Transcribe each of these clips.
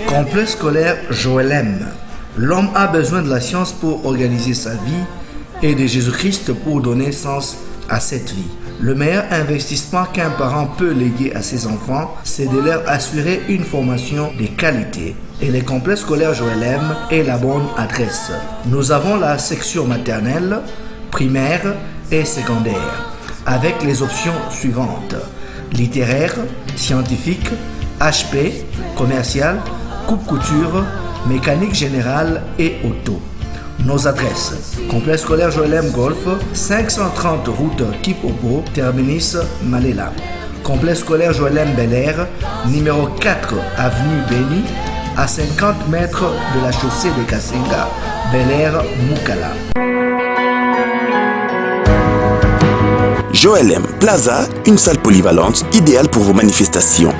Complexe scolaire Joëlem. L'homme a besoin de la science pour organiser sa vie et de Jésus-Christ pour donner sens à cette vie. Le meilleur investissement qu'un parent peut léguer à ses enfants, c'est de leur assurer une formation de qualité. Et le complexe scolaire Joëlem est la bonne adresse. Nous avons la section maternelle, primaire et secondaire, avec les options suivantes: littéraire, scientifique, HP, commercial, coupe-couture, mécanique générale et auto. Nos adresses: complexe scolaire Joëlem Golf, 530 route Kipopo, terminus Malela. Complexe scolaire Joëlem Bel Air, numéro 4 avenue Béni, à 50 mètres de la chaussée de Kasenga, Bel Air Mukala. Joëlem Plaza, une salle polyvalente idéale pour vos manifestations.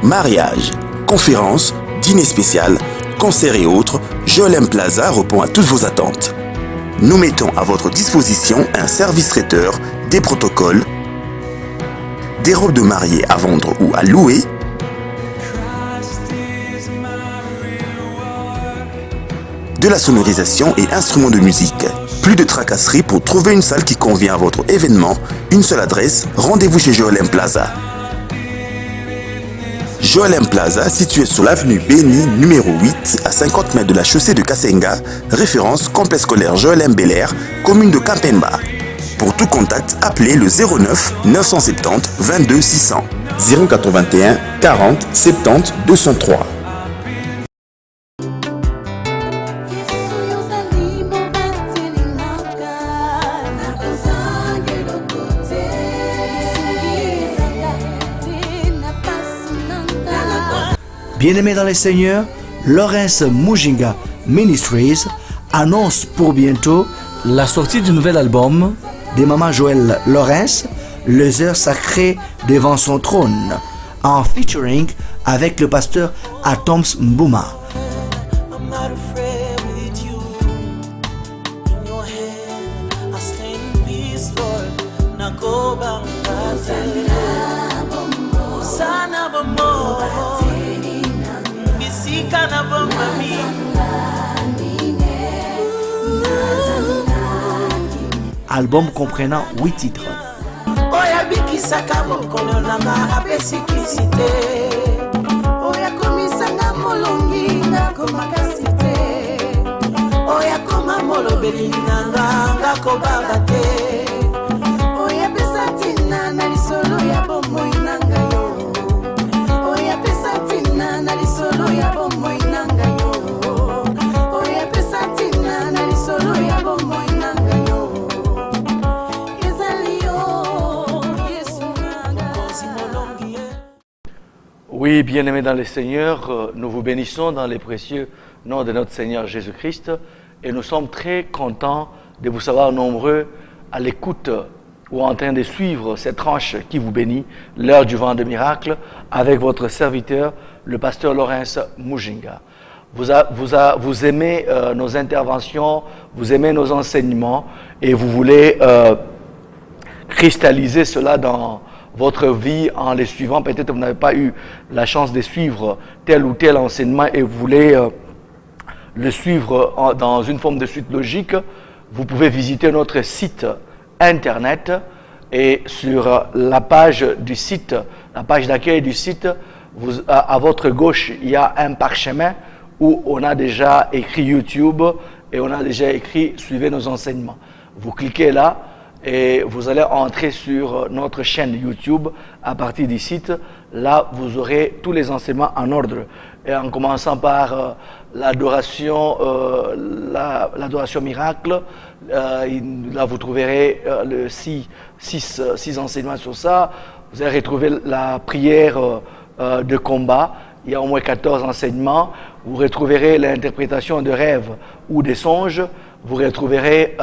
Mariage, conférences, dîner spécial, concerts et autres, Joëlem Plaza répond à toutes vos attentes. Nous mettons à votre disposition un service traiteur, des protocoles, des robes de mariée à vendre ou à louer, de la sonorisation et instruments de musique. Plus de tracasseries pour trouver une salle qui convient à votre événement. Une seule adresse, rendez-vous chez Joëlem Plaza. Joëlem Plaza, situé sur l'avenue Béni, numéro 8, à 50 mètres de la chaussée de Kasenga, référence complexe scolaire Joëlem Bel Air, commune de Kampemba. Pour tout contact, appelez le 09 970 22 600, 081 40 70 203. Bien-aimés dans les Seigneurs, Lawrence Mujinga Ministries annonce pour bientôt la sortie du nouvel album de Maman Joël Lawrence, Les heures sacrées devant son trône, en featuring avec le pasteur Atoms Mbuma. Album comprenant 8 titres. Oui, bien-aimés dans le Seigneur, nous vous bénissons dans les précieux noms de notre Seigneur Jésus-Christ et nous sommes très contents de vous savoir nombreux à l'écoute ou en train de suivre cette tranche qui vous bénit, l'heure du vent de miracle, avec votre serviteur, le pasteur Lawrence Mujinga. Vous aimez nos interventions, vous aimez nos enseignements et vous voulez cristalliser cela dans votre vie en les suivant. Peut-être que vous n'avez pas eu la chance de suivre tel ou tel enseignement et vous voulez le suivre dans une forme de suite logique. Vous pouvez visiter notre site internet et sur la page du site, la page d'accueil du site, à votre gauche, il y a un parchemin où on a déjà écrit YouTube et on a déjà écrit « Suivez nos enseignements ». Vous cliquez là et vous allez entrer sur notre chaîne YouTube à partir du site. Là, vous aurez tous les enseignements en ordre. Et en commençant par l'adoration miracle, là vous trouverez six enseignements sur ça. Vous allez retrouver la prière de combat. Il y a au moins 14 enseignements. Vous retrouverez l'interprétation de rêves ou des songes. Vous retrouverez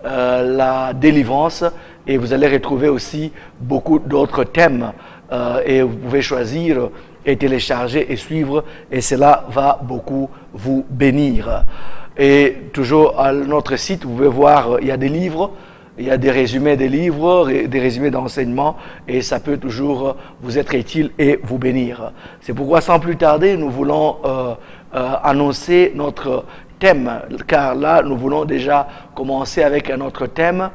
la délivrance et vous allez retrouver aussi beaucoup d'autres thèmes. Et vous pouvez choisir et télécharger et suivre, et cela va beaucoup vous bénir. Et toujours à notre site, vous pouvez voir, il y a des livres, il y a des résumés des livres, des résumés d'enseignements, et ça peut toujours vous être utile et vous bénir. C'est pourquoi, sans plus tarder, nous voulons annoncer notre thème, car là, nous voulons déjà commencer avec un autre thème,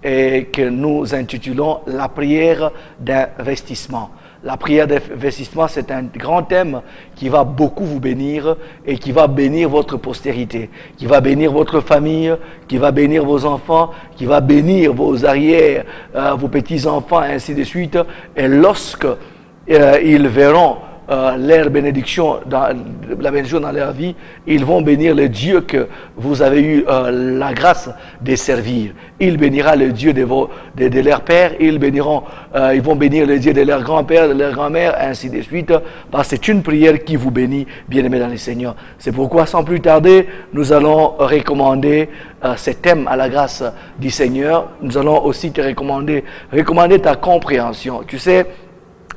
et que nous intitulons la prière d'investissement. La prière d'investissement, c'est un grand thème qui va beaucoup vous bénir et qui va bénir votre postérité, qui va bénir votre famille, qui va bénir vos enfants, qui va bénir vos arrières, vos petits-enfants, et ainsi de suite. Et lorsque ils verront leur bénédiction, la bénédiction dans leur vie, ils vont bénir le Dieu que vous avez eu la grâce de servir. Il bénira le Dieu de leur père, ils vont bénir le Dieu de leur grand-père, de leur grand-mère, ainsi de suite, parce que c'est une prière qui vous bénit, bien-aimés dans le Seigneur. C'est pourquoi, sans plus tarder, nous allons recommander ces thèmes à la grâce du Seigneur. Nous allons aussi te recommander ta compréhension. Tu sais,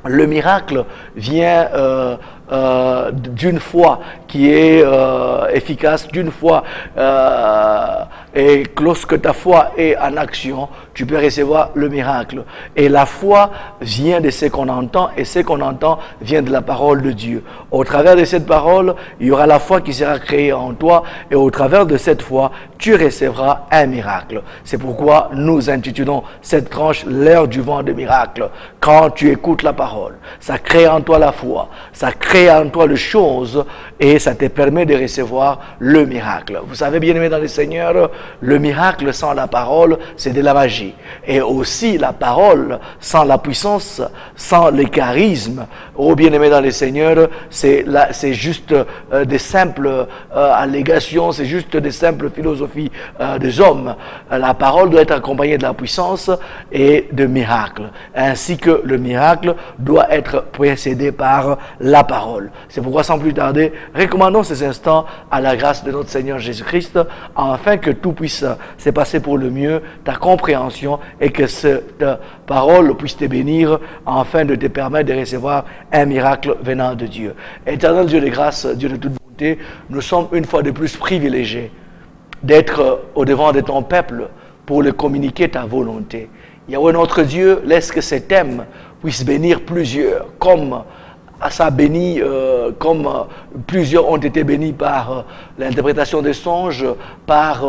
le miracle vient d'une foi qui est efficace, d'une foi, et lorsque ta foi est en action, tu peux recevoir le miracle. Et la foi vient de ce qu'on entend, et ce qu'on entend vient de la parole de Dieu. Au travers de cette parole, il y aura la foi qui sera créée en toi, et au travers de cette foi, tu recevras un miracle. C'est pourquoi nous intitulons cette tranche l'heure du vent de miracle. Quand tu écoutes la parole, ça crée en toi la foi, ça crée en toi les choses, et ça te permet de recevoir le miracle. Vous savez, bien-aimés dans le Seigneur, le miracle sans la parole, c'est de la magie. Et aussi la parole sans la puissance, sans le charisme, bien-aimés dans le Seigneur, c'est juste des simples allégations, c'est juste des simples philosophies des hommes. La parole doit être accompagnée de la puissance et de miracles, ainsi que le miracle doit être précédé par la parole. C'est pourquoi, sans plus tarder, recommandons ces instants à la grâce de notre Seigneur Jésus-Christ, afin que tout puisse se passer pour le mieux, ta compréhension, et que cette parole puisse te bénir, afin de te permettre de recevoir un miracle venant de Dieu. Éternel Dieu de grâce, Dieu de toute bonté, nous sommes une fois de plus privilégiés d'être au-devant de ton peuple pour le communiquer ta volonté. Yahweh notre Dieu, laisse que ces thèmes puissent bénir plusieurs, comme ça bénit, comme plusieurs ont été bénis par l'interprétation des songes, par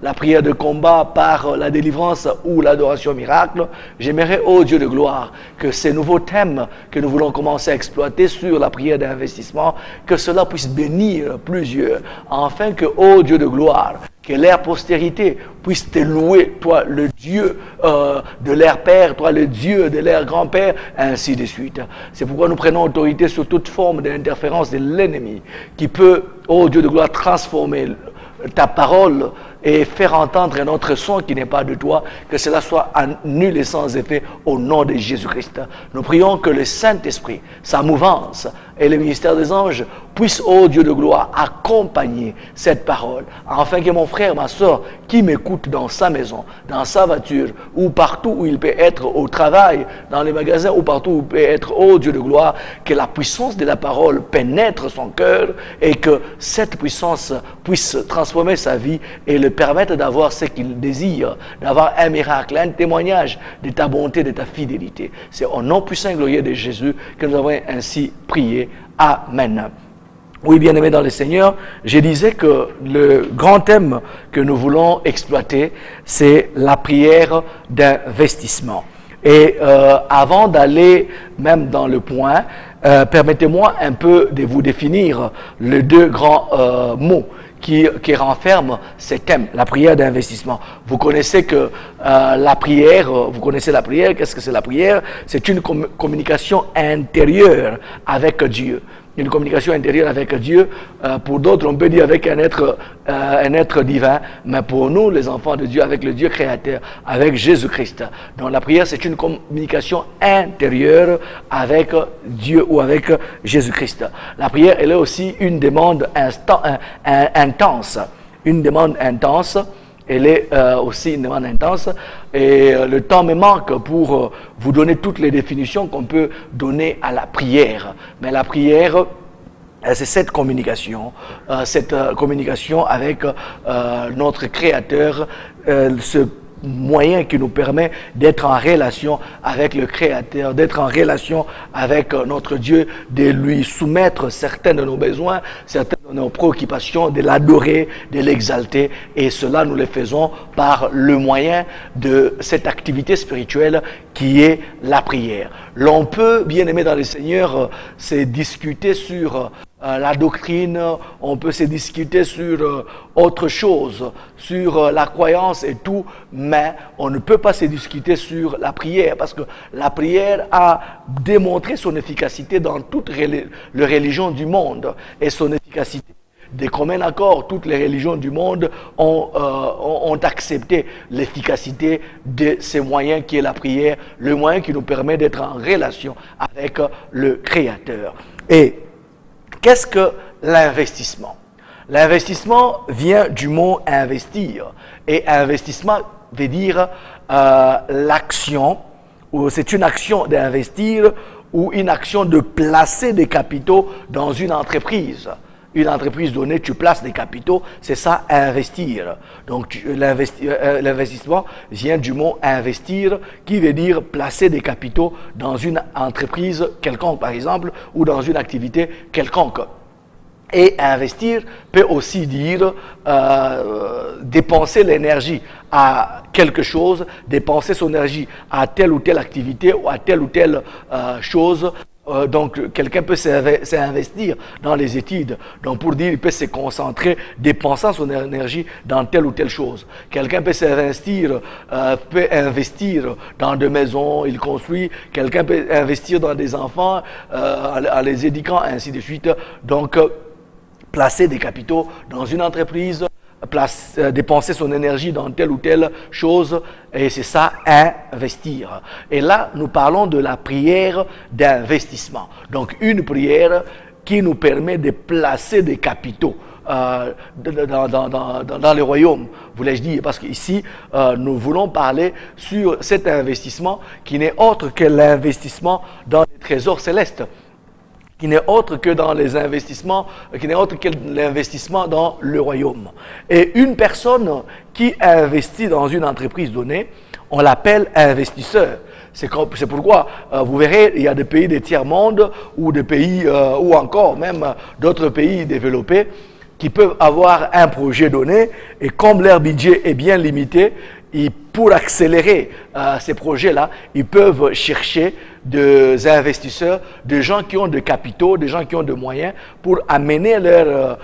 la prière de combat, par la délivrance ou l'adoration miracle. J'aimerais, ô Dieu de gloire, que ces nouveaux thèmes que nous voulons commencer à exploiter sur la prière d'investissement, que cela puisse bénir plusieurs, afin que, ô Dieu de gloire, que leur postérité puisse te louer, toi le Dieu de leur père, toi le Dieu de leur grand-père, ainsi de suite. C'est pourquoi nous prenons autorité sur toute forme d'interférence de l'ennemi qui peut, ô Dieu de gloire, transformer ta parole et faire entendre un autre son qui n'est pas de toi, que cela soit nul et sans effet au nom de Jésus-Christ. Nous prions que le Saint-Esprit, sa mouvance et le ministère des anges puissent, ô Dieu de gloire, accompagner cette parole, afin que mon frère, ma soeur, qui m'écoute dans sa maison, dans sa voiture, ou partout où il peut être, au travail, dans les magasins, ou partout où il peut être, ô Dieu de gloire, que la puissance de la parole pénètre son cœur, et que cette puissance puisse transformer sa vie et le permettre d'avoir ce qu'il désire, d'avoir un miracle, un témoignage de ta bonté, de ta fidélité. C'est au nom puissant et glorieux de Jésus que nous avons ainsi prié. Amen. Oui, bien-aimés dans le Seigneur, je disais que le grand thème que nous voulons exploiter, c'est la prière d'investissement. Et avant d'aller même dans le point, permettez-moi un peu de vous définir les deux grands mots qui renferme ces thèmes, la prière d'investissement. Vous connaissez que la prière, qu'est-ce que c'est la prière? C'est une communication intérieure avec Dieu. Une communication intérieure avec Dieu, pour d'autres on peut dire avec un être divin, mais pour nous les enfants de Dieu, avec le Dieu créateur, avec Jésus-Christ. Donc la prière c'est une communication intérieure avec Dieu ou avec Jésus-Christ. La prière elle est aussi une demande intense, une demande intense. Elle est aussi une demande intense et le temps me manque pour vous donner toutes les définitions qu'on peut donner à la prière. Mais la prière, c'est cette communication avec notre Créateur, ce moyen qui nous permet d'être en relation avec le Créateur, d'être en relation avec notre Dieu, de lui soumettre certains de nos besoins, certaines de nos préoccupations, de l'adorer, de l'exalter. Et cela, nous le faisons par le moyen de cette activité spirituelle qui est la prière. L'on peut, bien aimé dans le Seigneur, se discuter sur la doctrine, on peut se discuter sur autre chose, sur la croyance et tout, mais on ne peut pas se discuter sur la prière parce que la prière a démontré son efficacité dans toutes les religions du monde et son efficacité. De commun accord, toutes les religions du monde ont accepté l'efficacité de ces moyens qui est la prière, le moyen qui nous permet d'être en relation avec le Créateur. Et qu'est-ce que l'investissement? L'investissement vient du mot investir. Et investissement veut dire l'action, ou c'est une action d'investir ou une action de placer des capitaux dans une entreprise. Une entreprise donnée, tu places des capitaux, c'est ça, investir. Donc l'investissement vient du mot investir, qui veut dire placer des capitaux dans une entreprise quelconque, par exemple, ou dans une activité quelconque. Et investir peut aussi dire dépenser l'énergie à quelque chose, dépenser son énergie à telle ou telle activité ou à telle ou telle chose. Donc, quelqu'un peut s'investir dans les études. Donc, pour dire, il peut se concentrer, dépensant son énergie dans telle ou telle chose. Quelqu'un peut s'investir, peut investir dans des maisons, il construit. Quelqu'un peut investir dans des enfants, en les éduquant, ainsi de suite. Donc, placer des capitaux dans une entreprise, dépenser son énergie dans telle ou telle chose, et c'est ça, investir. Et là, nous parlons de la prière d'investissement. Donc, une prière qui nous permet de placer des capitaux dans le royaume, voulais-je dire, parce qu'ici, nous voulons parler sur cet investissement qui n'est autre que l'investissement dans les trésors célestes, qui n'est autre que dans les investissements, qui n'est autre que l'investissement dans le royaume. Et une personne qui investit dans une entreprise donnée, on l'appelle investisseur. C'est pourquoi, vous verrez, il y a des pays des tiers-monde ou des pays, ou encore même d'autres pays développés qui peuvent avoir un projet donné et comme leur budget est bien limité, pour accélérer ces projets-là, ils peuvent chercher des investisseurs, des gens qui ont des capitaux, des gens qui ont des moyens pour amener leurs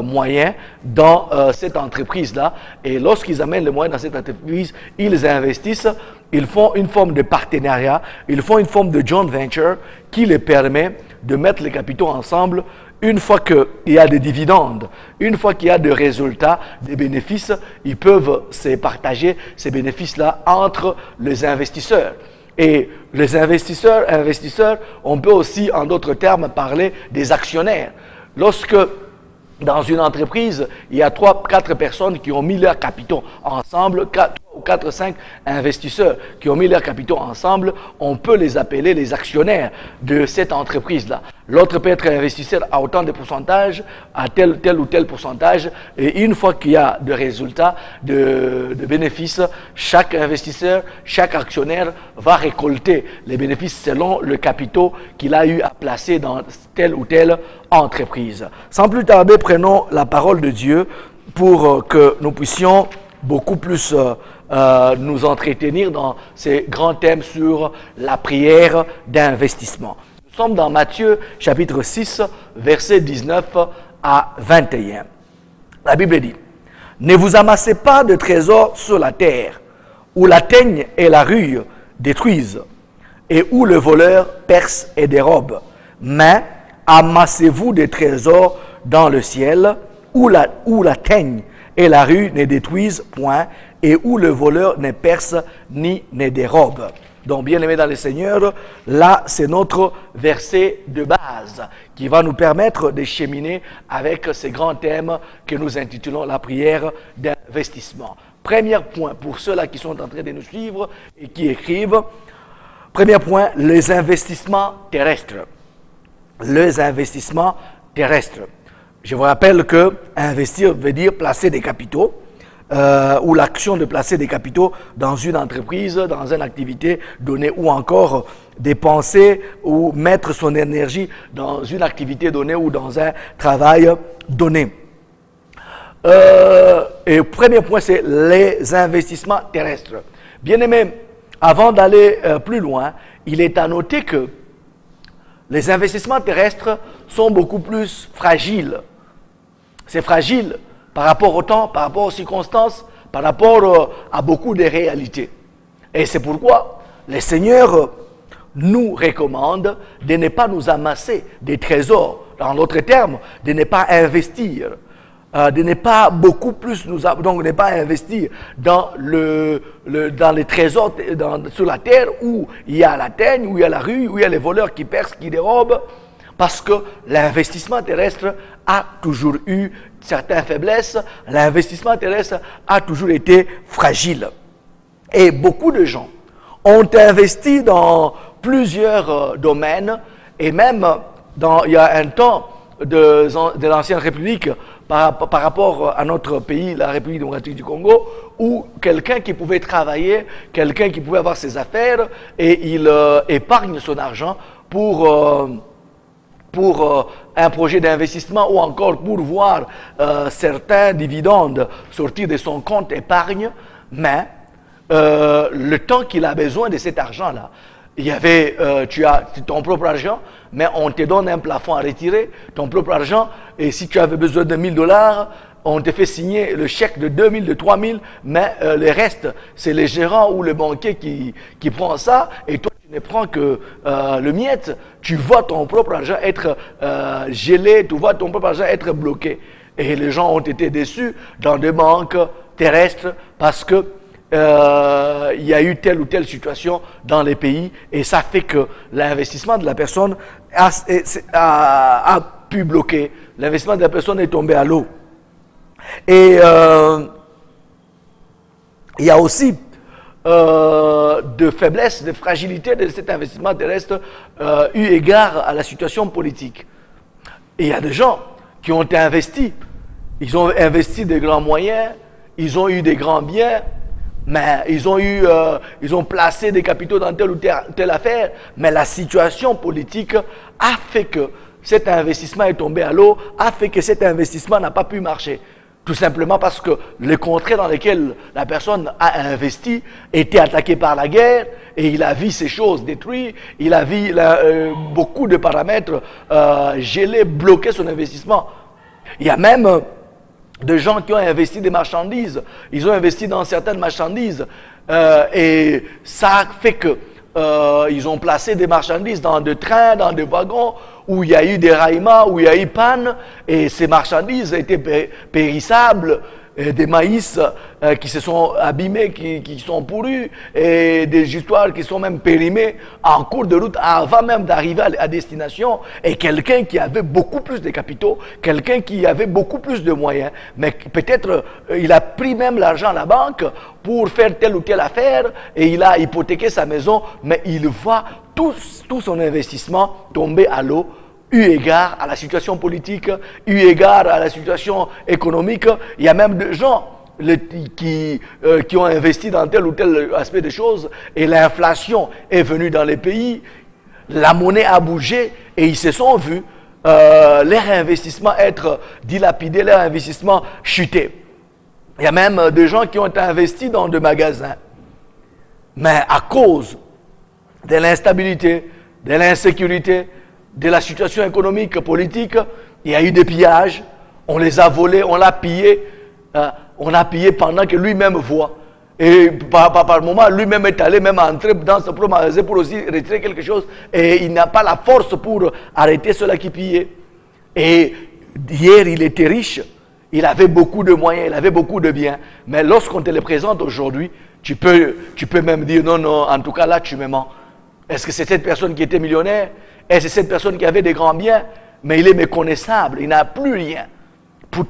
moyens dans cette entreprise-là. Et lorsqu'ils amènent les moyens dans cette entreprise, ils investissent, ils font une forme de partenariat, ils font une forme de joint venture qui les permet de mettre les capitaux ensemble. Une fois qu'il y a des dividendes, une fois qu'il y a des résultats, des bénéfices, ils peuvent se partager ces bénéfices-là entre les investisseurs. Et les investisseurs, on peut aussi, en d'autres termes, parler des actionnaires. Lorsque dans une entreprise, il y a 3-4 personnes qui ont mis leurs capitaux ensemble, 4-5 investisseurs qui ont mis leurs capitaux ensemble, on peut les appeler les actionnaires de cette entreprise-là. L'autre peut être investisseur à autant de pourcentage, à tel ou tel pourcentage, et une fois qu'il y a des résultats, de bénéfices, chaque investisseur, chaque actionnaire va récolter les bénéfices selon le capital qu'il a eu à placer dans telle ou telle entreprise. Sans plus tarder, prenons la parole de Dieu pour que nous puissions beaucoup plus nous entretenir dans ces grands thèmes sur la prière d'investissement. Nous sommes dans Matthieu chapitre 6, versets 19 à 21. La Bible dit, ne vous amassez pas de trésors sur la terre, où la teigne et la rue détruisent, et où le voleur perce et dérobe. Mais amassez-vous des trésors dans le ciel, où la teigne et la rue ne détruisent point, et où le voleur ne perce ni ne dérobe. Donc, bien aimés dans le Seigneur, là, c'est notre verset de base qui va nous permettre de cheminer avec ces grands thèmes que nous intitulons la prière d'investissement. Premier point, pour ceux-là qui sont en train de nous suivre et qui écrivent, premier point, les investissements terrestres. Les investissements terrestres. Je vous rappelle que investir veut dire placer des capitaux, ou l'action de placer des capitaux dans une entreprise, dans une activité donnée, ou encore dépenser ou mettre son énergie dans une activité donnée ou dans un travail donné. Et le premier point, c'est les investissements terrestres. Bien aimé, avant d'aller plus loin, il est à noter que les investissements terrestres sont beaucoup plus fragiles. C'est fragile par rapport au temps, par rapport aux circonstances, par rapport à beaucoup de réalités. Et c'est pourquoi le Seigneur nous recommande de ne pas nous amasser des trésors, en d'autres termes, de ne pas investir, de ne pas beaucoup plus donc ne pas investir dans les trésors sur la terre où il y a la teigne, où il y a la rue, où il y a les voleurs qui percent, qui dérobent, parce que l'investissement terrestre a toujours eu certaines faiblesses, l'investissement terrestre a toujours été fragile. Et beaucoup de gens ont investi dans plusieurs domaines, et même il y a un temps de l'ancienne République, par rapport à notre pays, la République démocratique du Congo, où quelqu'un qui pouvait travailler, quelqu'un qui pouvait avoir ses affaires, et il épargne son argent pour un projet d'investissement ou encore pour voir certains dividendes sortir de son compte épargne, mais le temps qu'il a besoin de cet argent-là, il y avait, tu as ton propre argent, mais on te donne un plafond à retirer, ton propre argent, et si tu avais besoin de $1000, on te fait signer le chèque de 2000, de 3000, mais le reste, c'est le gérant ou le banquier qui prend ça, et toi, tu ne prends que le miette, tu vois ton propre argent être gelé, tu vois ton propre argent être bloqué. Et les gens ont été déçus dans des banques terrestres parce que il y a eu telle ou telle situation dans les pays, et ça fait que l'investissement de la personne a pu bloquer. L'investissement de la personne est tombé à l'eau. Et il y a aussi de faiblesse, de fragilité de cet investissement terrestre eu égard à la situation politique. Et il y a des gens qui ont investi, ils ont investi des grands moyens, ils ont eu des grands biens, mais ils ont placé des capitaux dans telle ou telle affaire, mais la situation politique a fait que cet investissement est tombé à l'eau, a fait que cet investissement n'a pas pu marcher. Tout simplement parce que les contrées dans lesquelles la personne a investi étaient attaquées par la guerre, et il a vu ces choses détruites, il a vu beaucoup de paramètres gelés, bloquer son investissement. Il y a même de gens qui ont investi des marchandises, ils ont investi dans certaines marchandises, et ça fait que ils ont placé des marchandises dans des trains, dans des wagons, où il y a eu des déraillements, où il y a eu panne, et ces marchandises étaient périssables, des maïs qui se sont abîmés, qui sont pourris, et des histoires qui sont même périmées en cours de route avant même d'arriver à destination. Et quelqu'un qui avait beaucoup plus de capitaux, quelqu'un qui avait beaucoup plus de moyens, mais peut-être il a pris même l'argent à la banque pour faire telle ou telle affaire, et il a hypothéqué sa maison, mais il voit tout son investissement tomber à l'eau, eu égard à la situation politique, eu égard à la situation économique. Il y a même des gens qui ont investi dans tel ou tel aspect des choses, et l'inflation est venue dans les pays, la monnaie a bougé, et ils se sont vus leur investissement être dilapidé, leur investissement chuter. Il y a même des gens qui ont investi dans des magasins, mais à cause de l'instabilité, de l'insécurité, de la situation économique, politique, il y a eu des pillages, On les a volés, on l'a pillé. On a pillé pendant que lui-même voit. Et par moment, lui-même est allé même entrer dans ce propre magasin pour aussi retirer quelque chose. Et il n'a pas la force pour arrêter ceux-là qui pillaient. Et hier, il était riche. Il avait beaucoup de moyens, il avait beaucoup de biens. Mais lorsqu'on te les présente aujourd'hui, tu peux même dire non, en tout cas là, tu me mens. Est-ce que c'est cette personne qui était millionnaire? Est-ce que c'est cette personne qui avait des grands biens? Mais il est méconnaissable, il n'a plus rien.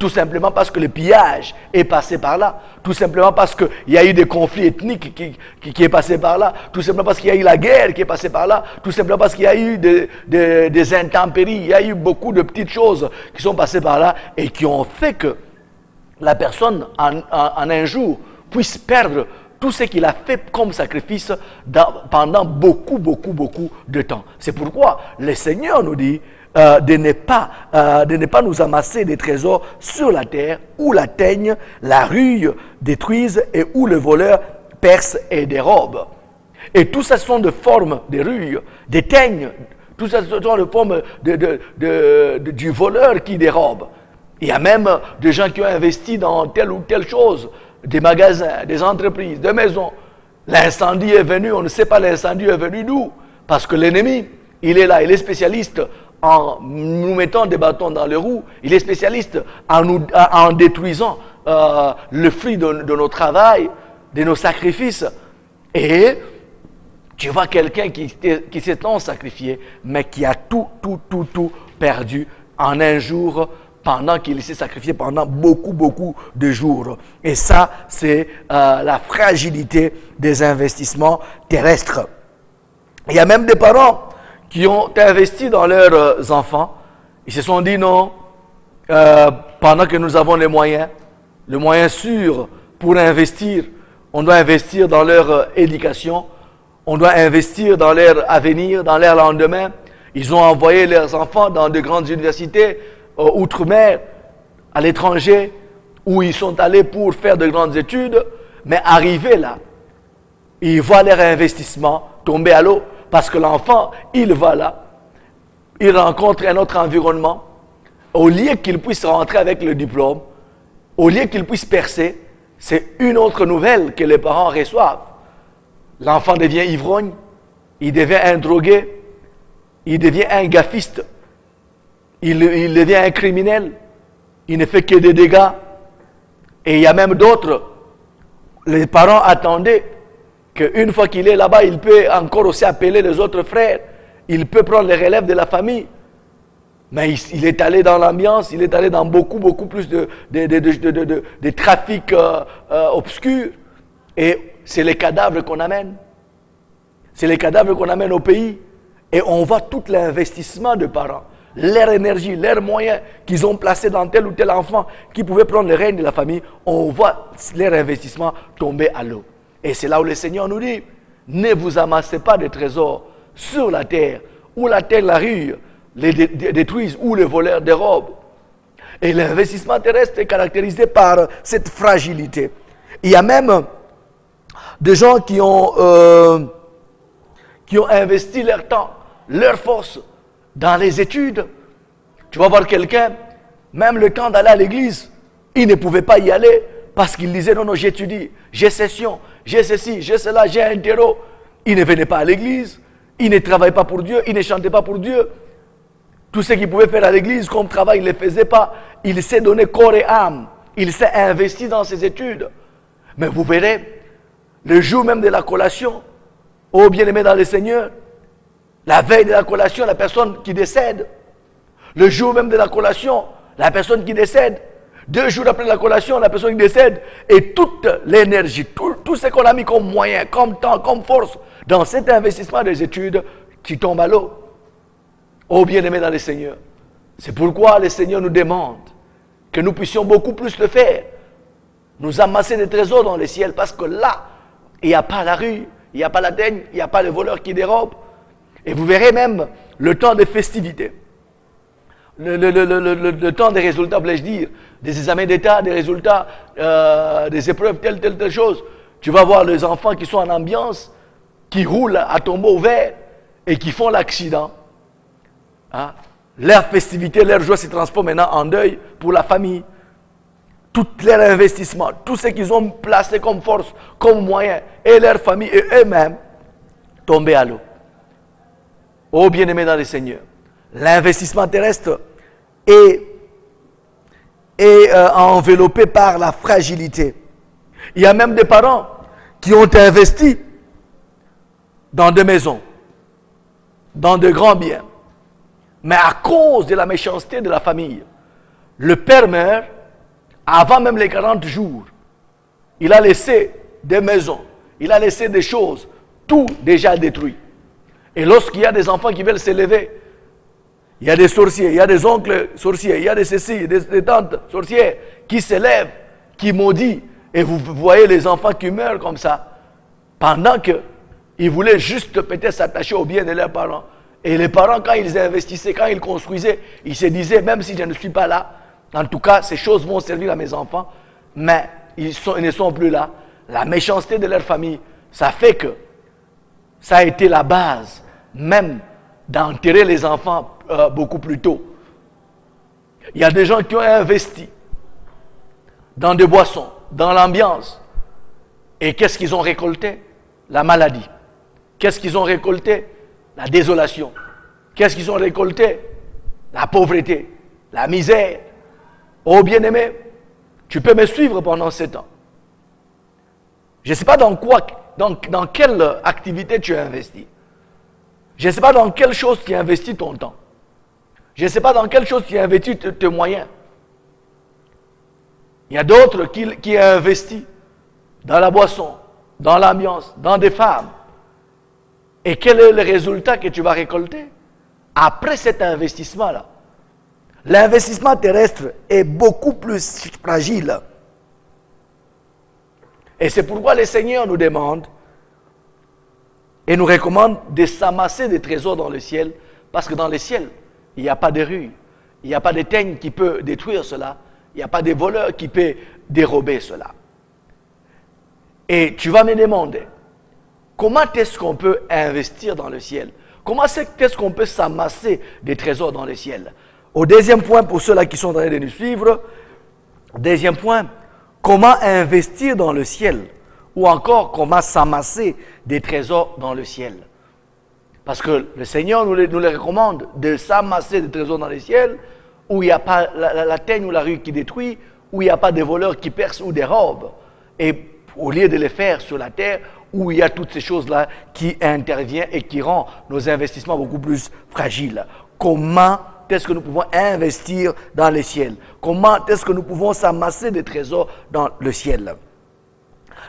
Tout simplement parce que le pillage est passé par là. Tout simplement parce qu'il y a eu des conflits ethniques qui est passé par là. Tout simplement parce qu'il y a eu la guerre qui est passée par là. Tout simplement parce qu'il y a eu des intempéries. Il y a eu beaucoup de petites choses qui sont passées par là et qui ont fait que la personne en un jour puisse perdre tout ce qu'il a fait comme sacrifice pendant beaucoup de temps. C'est pourquoi le Seigneur nous dit de ne pas nous amasser des trésors sur la terre où la teigne, la rouille détruisent et où le voleur perce et dérobe. Et tout ça sont de formes de rouille, des teignes, tout ça sont de formes du voleur qui dérobe. Il y a même des gens qui ont investi dans telle ou telle chose, des magasins, des entreprises, des maisons. L'incendie est venu, on ne sait pas l'incendie est venu d'où. Parce que l'ennemi, il est là, il est spécialiste en nous mettant des bâtons dans les roues, il est spécialiste en détruisant le fruit de nos travail, de nos sacrifices. Et tu vois quelqu'un qui s'est tant sacrifié, mais qui a tout perdu en un jour, pendant qu'il s'est sacrifié pendant beaucoup de jours. Et ça, c'est la fragilité des investissements terrestres. Il y a même des parents qui ont investi dans leurs enfants. Ils se sont dit non, pendant que nous avons les moyens sûrs pour investir, on doit investir dans leur éducation, on doit investir dans leur avenir, dans leur lendemain. Ils ont envoyé leurs enfants dans de grandes universités, outre-mer, à l'étranger, où ils sont allés pour faire de grandes études, mais arrivés là, ils voient leur investissement tomber à l'eau, parce que l'enfant, il va là, il rencontre un autre environnement, au lieu qu'il puisse rentrer avec le diplôme, au lieu qu'il puisse percer, c'est une autre nouvelle que les parents reçoivent. L'enfant devient ivrogne, il devient un drogué, il devient un gaffiste, il devient un criminel, il ne fait que des dégâts. Et il y a même d'autres, les parents attendaient qu'une fois qu'il est là-bas, il peut encore aussi appeler les autres frères, il peut prendre les relèves de la famille. Mais il est allé dans l'ambiance, il est allé dans beaucoup plus de trafic obscur. Et c'est les cadavres qu'on amène. C'est les cadavres qu'on amène au pays. Et on voit tout l'investissement de parents, leur énergie, leurs moyens qu'ils ont placés dans tel ou tel enfant qui pouvait prendre le règne de la famille. On voit leur investissement tomber à l'eau. Et c'est là où le Seigneur nous dit, ne vous amassez pas de trésors sur la terre, où la terre, la rue, les détruisent, où les voleurs dérobent. Et l'investissement terrestre est caractérisé par cette fragilité. Il y a même des gens qui ont investi leur temps, leur force dans les études. Tu vas voir quelqu'un, même le temps d'aller à l'église, il ne pouvait pas y aller parce qu'il disait non, j'étudie, j'ai session, j'ai ceci, j'ai cela, j'ai un terreau. Il ne venait pas à l'église, il ne travaillait pas pour Dieu, il ne chantait pas pour Dieu. Tout ce qu'il pouvait faire à l'église comme travail, il ne le faisait pas. Il s'est donné corps et âme, il s'est investi dans ses études. Mais vous verrez, le jour même de la collation, ô bien-aimé dans le Seigneur, la veille de la collation, la personne qui décède, le jour même de la collation, la personne qui décède, 2 jours après la collation, la personne qui décède, et toute l'énergie, tout ce qu'on a mis comme moyen, comme temps, comme force, dans cet investissement des études, qui tombe à l'eau. Ô bien-aimé dans le Seigneur, c'est pourquoi le Seigneur nous demande que nous puissions beaucoup plus le faire, nous amasser des trésors dans le ciel, parce que là, il n'y a pas la rue, il n'y a pas la daigne, il n'y a pas les voleurs qui dérobent. Et vous verrez même le temps des festivités, le temps des résultats, voulais-je dire, des examens d'État, des résultats, des épreuves, telle chose. Tu vas voir les enfants qui sont en ambiance, qui roulent à tombeau ouvert et qui font l'accident. Hein? Leur festivité, leur joie se transforme maintenant en deuil pour la famille. Tout leur investissement, tout ce qu'ils ont placé comme force, comme moyen, et leur famille et eux-mêmes, tombés à l'eau. Oh bien-aimés dans le Seigneur, l'investissement terrestre est enveloppé par la fragilité. Il y a même des parents qui ont investi dans des maisons, dans de grands biens. Mais à cause de la méchanceté de la famille, le père meurt avant même les 40 jours. Il a laissé des maisons, il a laissé des choses, tout déjà détruit. Et lorsqu'il y a des enfants qui veulent s'élever, il y a des sorciers, il y a des oncles sorciers, il y a des cécilles, des tantes sorcières qui s'élèvent, qui maudissent. Et vous voyez les enfants qui meurent comme ça, pendant qu'ils voulaient juste peut-être s'attacher au bien de leurs parents. Et les parents, quand ils investissaient, quand ils construisaient, ils se disaient, même si je ne suis pas là, en tout cas, ces choses vont servir à mes enfants, mais ils ne sont plus là. La méchanceté de leur famille, ça fait que ça a été la base, même d'enterrer les enfants beaucoup plus tôt. Il y a des gens qui ont investi dans des boissons, dans l'ambiance. Et qu'est-ce qu'ils ont récolté? La maladie. Qu'est-ce qu'ils ont récolté? La désolation. Qu'est-ce qu'ils ont récolté? La pauvreté, la misère. Oh bien-aimé, tu peux me suivre pendant 7 ans. Je ne sais pas dans quelle activité tu as investi. Je ne sais pas dans quelle chose tu as investi ton temps. Je ne sais pas dans quelle chose tu as investi tes moyens. Il y a d'autres qui ont investi dans la boisson, dans l'ambiance, dans des femmes. Et quel est le résultat que tu vas récolter après cet investissement-là? L'investissement terrestre est beaucoup plus fragile. Et c'est pourquoi le Seigneur nous demande et nous recommande de s'amasser des trésors dans le ciel, parce que dans le ciel, il n'y a pas de rue, il n'y a pas de teigne qui peut détruire cela, il n'y a pas de voleur qui peut dérober cela. Et tu vas me demander, comment est-ce qu'on peut investir dans le ciel? Comment est-ce qu'on peut s'amasser des trésors dans le ciel? Au deuxième point, pour ceux-là qui sont en train de nous suivre, deuxième point, comment investir dans le ciel? Ou encore, comment s'amasser des trésors dans le ciel? Parce que le Seigneur nous les recommande de s'amasser des trésors dans le ciel, où il n'y a pas la teigne ou la rue qui détruit, où il n'y a pas de voleurs qui percent ou dérobent. Et au lieu de les faire sur la terre, où il y a toutes ces choses-là qui interviennent et qui rendent nos investissements beaucoup plus fragiles. Comment est-ce que nous pouvons investir dans le ciel? Comment est-ce que nous pouvons s'amasser des trésors dans le ciel?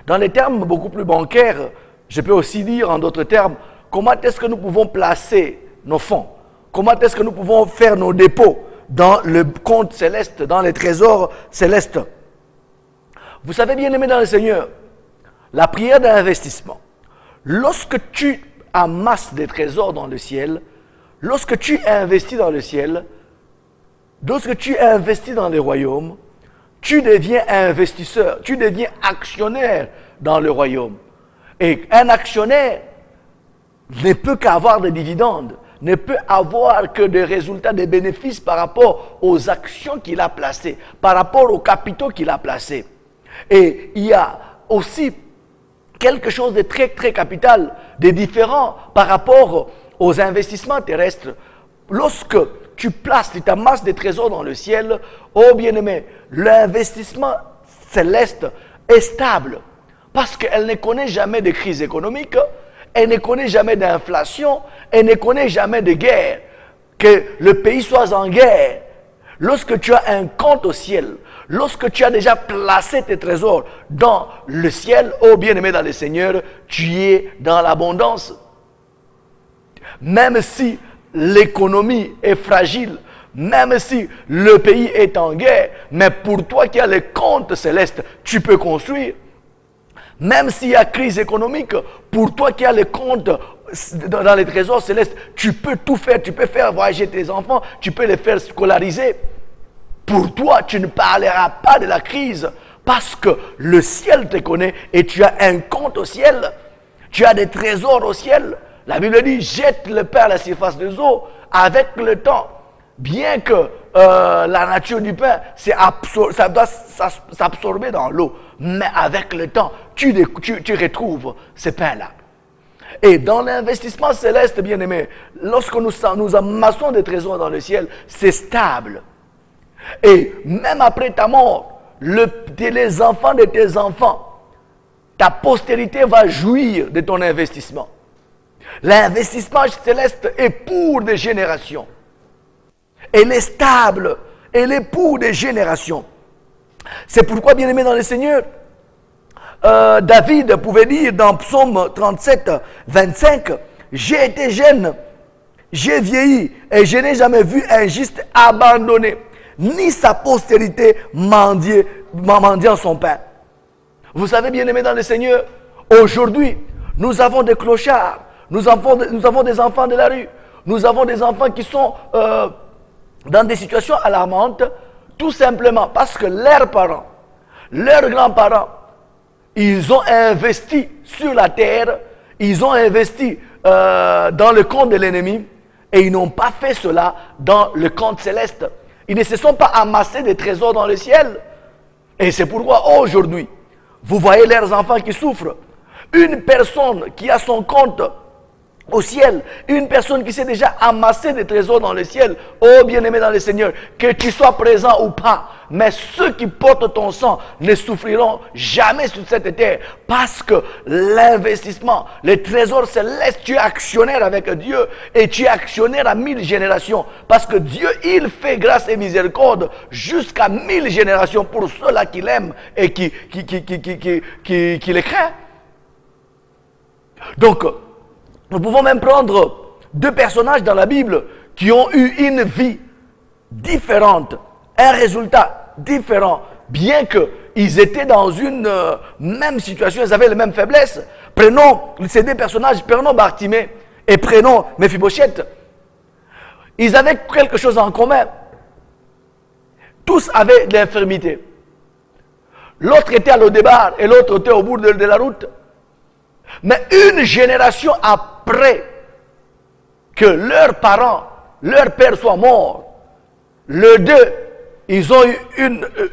Dans les termes beaucoup plus bancaires, je peux aussi dire en d'autres termes, comment est-ce que nous pouvons placer nos fonds? Comment est-ce que nous pouvons faire nos dépôts dans le compte céleste, dans les trésors célestes? Vous savez, bien aimé dans le Seigneur, la prière d'investissement, lorsque tu amasses des trésors dans le ciel, lorsque tu investis dans le ciel, lorsque tu investis dans les royaumes, tu deviens investisseur, tu deviens actionnaire dans le royaume. Et un actionnaire ne peut qu'avoir des dividendes, ne peut avoir que des résultats, des bénéfices par rapport aux actions qu'il a placées, par rapport aux capitaux qu'il a placés. Et il y a aussi quelque chose de très, très capital, de différent par rapport aux investissements terrestres. Lorsque tu places, tu t'amasses des trésors dans le ciel, oh bien-aimé, l'investissement céleste est stable parce qu'elle ne connaît jamais de crise économique, elle ne connaît jamais d'inflation, elle ne connaît jamais de guerre, que le pays soit en guerre. Lorsque tu as un compte au ciel, lorsque tu as déjà placé tes trésors dans le ciel, oh bien-aimé dans le Seigneur, tu es dans l'abondance. Même si l'économie est fragile, même si le pays est en guerre, mais pour toi qui as le compte céleste, tu peux construire. Même s'il y a crise économique, pour toi qui as le compte dans les trésors célestes, tu peux tout faire, tu peux faire voyager tes enfants, tu peux les faire scolariser. Pour toi, tu ne parleras pas de la crise parce que le ciel te connaît et tu as un compte au ciel, tu as des trésors au ciel. La Bible dit, jette le pain à la surface des eaux. Avec le temps, bien que la nature du pain, ça doit s'absorber dans l'eau, mais avec le temps, tu retrouves ce pain-là. Et dans l'investissement céleste, bien-aimé, lorsque nous amassons des trésors dans le ciel, c'est stable. Et même après ta mort, les enfants de tes enfants, ta postérité va jouir de ton investissement. L'investissement céleste est pour des générations. Elle est stable. Elle est pour des générations. C'est pourquoi, bien-aimé dans le Seigneur, David pouvait dire dans Psaume 37, 25, « J'ai été jeune, j'ai vieilli, et je n'ai jamais vu un juste abandonné, ni sa postérité mendiant son pain. » Vous savez, bien-aimé dans le Seigneur, aujourd'hui, nous avons des clochards, nous avons des enfants de la rue, nous avons des enfants qui sont dans des situations alarmantes, tout simplement parce que leurs parents, leurs grands-parents, ils ont investi sur la terre, ils ont investi dans le compte de l'ennemi, et ils n'ont pas fait cela dans le compte céleste. Ils ne se sont pas amassés des trésors dans le ciel. Et c'est pourquoi aujourd'hui, vous voyez leurs enfants qui souffrent. Une personne qui a son compte au ciel, une personne qui s'est déjà amassé des trésors dans le ciel, oh bien-aimé dans le Seigneur, que tu sois présent ou pas, mais ceux qui portent ton sang ne souffriront jamais sur cette terre, parce que l'investissement, les trésors célestes, tu es actionnaire avec Dieu, et tu es actionnaire à 1000 générations, parce que Dieu, il fait grâce et miséricorde jusqu'à 1000 générations pour ceux-là qui l'aiment et qui les craignent. Donc, nous pouvons même prendre 2 personnages dans la Bible qui ont eu une vie différente, un résultat différent, bien qu'ils étaient dans une même situation, ils avaient les mêmes faiblesses. Prenons ces 2 personnages, prenons Bartimée et prenons Méphibosheth. Ils avaient quelque chose en commun. Tous avaient de l'infirmité. L'autre était à l'au-départ et l'autre était au bout de la route. Mais une génération après que leurs parents, leur père soit mort, les deux, ils ont eu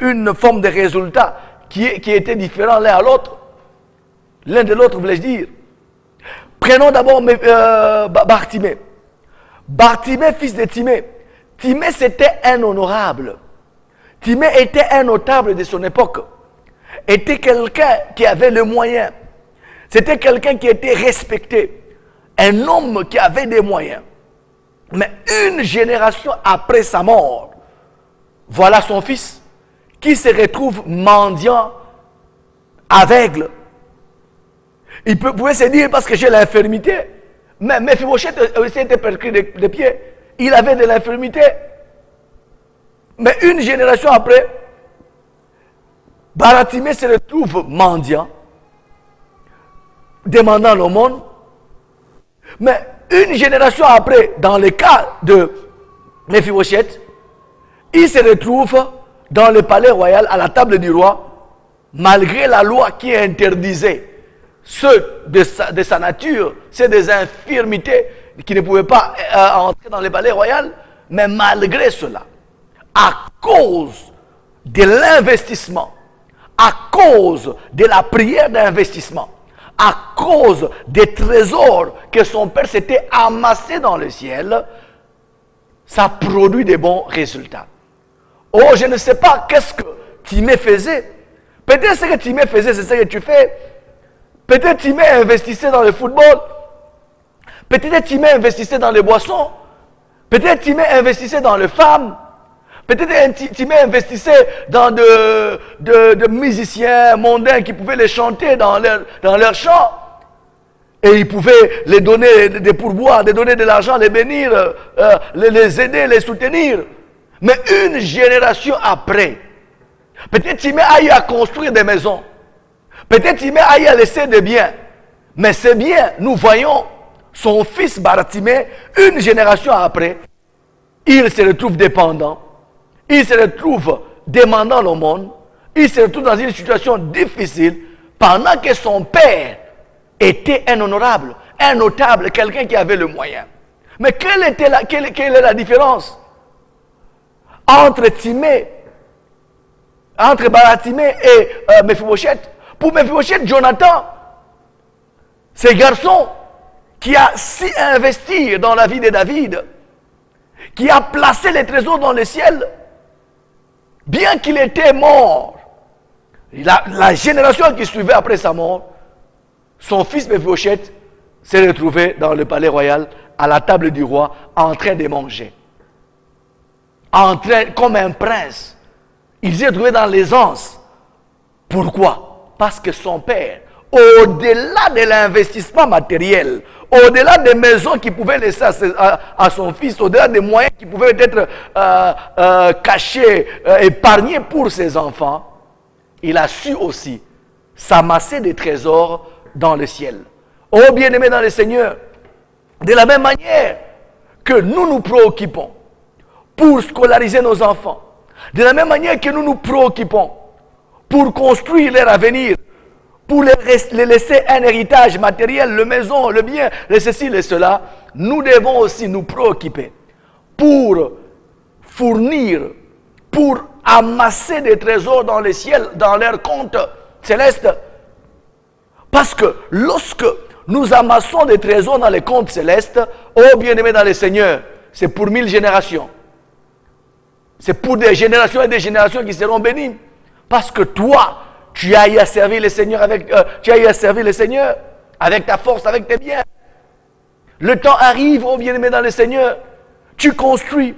une forme de résultat qui était différent l'un à l'autre. L'un de l'autre, voulais-je dire. Prenons d'abord Bartimée. Bartimée, fils de Timée. Timée, c'était un honorable. Timée était un notable de son époque. Était quelqu'un qui avait le moyen. C'était quelqu'un qui était respecté. Un homme qui avait des moyens. Mais une génération après sa mort, voilà son fils qui se retrouve mendiant, aveugle. Il pouvait se dire parce que j'ai l'infirmité. Mais Méphibosheth aussi était perclus de pieds. Il avait de l'infirmité. Mais une génération après, Bartimée se retrouve mendiant, demandant l'aumône. Mais une génération après, dans le cas de Méphibosheth, il se retrouve dans le palais royal à la table du roi, malgré la loi qui interdisait ceux de sa nature, c'est des infirmités qui ne pouvaient pas entrer dans le palais royal, mais malgré cela, à cause de l'investissement, à cause de la prière d'investissement, à cause des trésors que son père s'était amassé dans le ciel, ça produit de bons résultats. Oh, je ne sais pas qu'est-ce que Timée faisait. Peut-être ce que Timée faisait, c'est ce que tu fais. Peut-être Timée investissait dans le football. Peut-être Timée investissait dans les boissons. Peut-être Timée investissait dans les femmes. Peut-être Timée investissait dans de musiciens mondains qui pouvaient les chanter dans leur chant. Et ils pouvaient les donner des pourboires, les donner de l'argent, les bénir, les aider, les soutenir. Mais une génération après, peut-être Timée a eu à construire des maisons. Peut-être Timée a eu à laisser des biens. Mais ces biens, nous voyons son fils Bartimée, une génération après, il se retrouve dépendant. Il se retrouve demandant l'aumône. Il se retrouve dans une situation difficile pendant que son père était un honorable, un notable, quelqu'un qui avait le moyen. Mais quelle est la différence? entre Timée, entre Baratimée et Mephibosheth. Pour Mephibosheth, Jonathan, ce garçon qui a si investi dans la vie de David, qui a placé les trésors dans le ciel, bien qu'il était mort, la génération qui suivait après sa mort, son fils Mephibosheth s'est retrouvé dans le palais royal, à la table du roi, en train de manger. Comme un prince. Il s'est retrouvé dans l'aisance. Pourquoi? Parce que son père, au-delà de l'investissement matériel, au-delà des maisons qu'il pouvait laisser à son fils, au-delà des moyens qui pouvaient être cachés, épargnés pour ses enfants, il a su aussi s'amasser des trésors dans le ciel. Oh bien-aimés dans le Seigneur, de la même manière que nous nous préoccupons pour scolariser nos enfants, de la même manière que nous nous préoccupons pour construire leur avenir, pour les laisser un héritage matériel, le maison, le bien, le ceci, le cela, nous devons aussi nous préoccuper pour fournir, pour amasser des trésors dans le ciel, dans leur compte céleste. Parce que lorsque nous amassons des trésors dans les comptes célestes, oh bien-aimés dans le Seigneur, c'est pour 1000 générations. C'est pour des générations et des générations qui seront bénies. Parce que toi, tu as eu à servir le Seigneur avec ta force, avec tes biens. Le temps arrive, oh bien-aimé dans le Seigneur, tu construis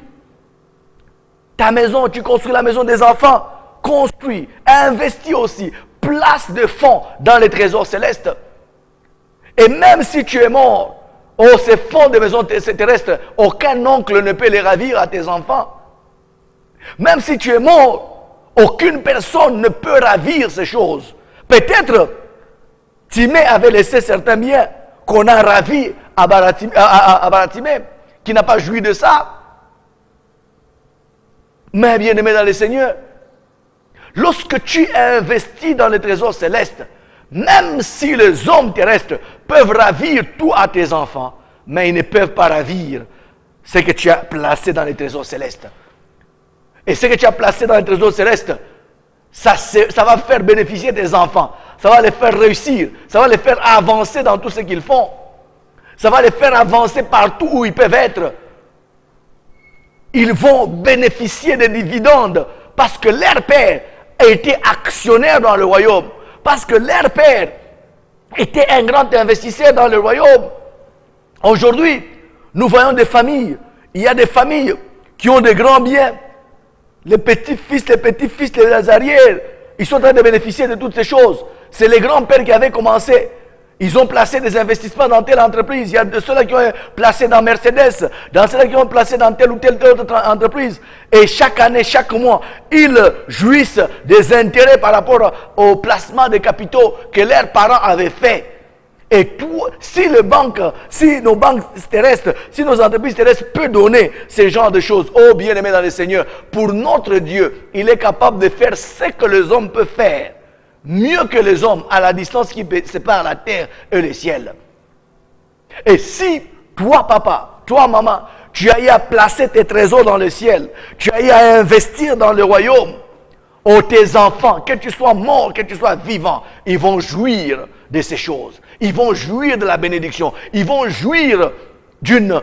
ta maison, tu construis la maison des enfants, construis, investis aussi, place de fonds dans les trésors célestes. Et même si tu es mort, oh, ces fonds de maison terrestre, aucun oncle ne peut les ravir à tes enfants. Même si tu es mort, aucune personne ne peut ravir ces choses. Peut-être, Timée avait laissé certains biens qu'on a ravis à Baratimée, qui n'a pas joui de ça. Mais bien aimé dans le Seigneur, lorsque tu investis dans les trésors célestes, même si les hommes terrestres peuvent ravir tout à tes enfants, mais ils ne peuvent pas ravir ce que tu as placé dans les trésors célestes. Et ce que tu as placé dans les trésors célestes, ça va faire bénéficier tes enfants. Ça va les faire réussir. Ça va les faire avancer dans tout ce qu'ils font. Ça va les faire avancer partout où ils peuvent être. Ils vont bénéficier des dividendes parce que leur père a été actionnaire dans le royaume. Parce que leur père était un grand investisseur dans le royaume. Aujourd'hui, nous voyons des familles. Il y a des familles qui ont de grands biens. Les petits-fils, les arrières, ils sont en train de bénéficier de toutes ces choses. C'est les grands-pères qui avaient commencé. Ils ont placé des investissements dans telle entreprise. Il y a de ceux-là qui ont placé dans Mercedes, dans ceux-là qui ont placé dans telle ou telle autre entreprise. Et chaque année, chaque mois, ils jouissent des intérêts par rapport au placement des capitaux que leurs parents avaient fait. Et tout, si nos banques terrestres, si nos entreprises terrestres peuvent donner ce genre de choses, oh bien-aimés dans le Seigneur, pour notre Dieu, il est capable de faire ce que les hommes peuvent faire, mieux que les hommes, à la distance qui sépare la terre et le ciel. Et si toi, papa, toi, maman, tu as eu à placer tes trésors dans le ciel, tu as eu à investir dans le royaume, oh tes enfants, que tu sois mort, que tu sois vivant, ils vont jouir de ces choses. Ils vont jouir de la bénédiction. Ils vont jouir d'une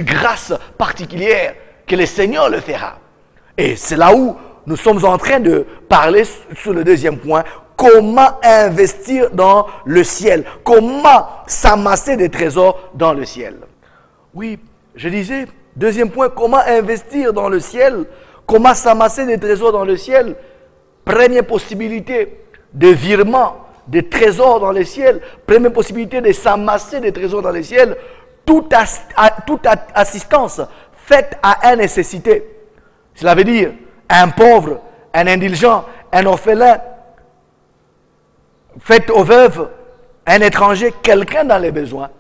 grâce particulière que le Seigneur le fera. Et c'est là où nous sommes en train de parler sur le deuxième point. Comment investir dans le ciel? Comment s'amasser des trésors dans le ciel? Oui, je disais, deuxième point, comment investir dans le ciel? Comment s'amasser des trésors dans le ciel? Première possibilité de virement des trésors dans le ciel, première possibilité de s'amasser des trésors dans le ciel, toute assistance faite à une nécessité. Cela veut dire un pauvre, un indigent, un orphelin, faite aux veuves, un étranger, quelqu'un dans les besoins.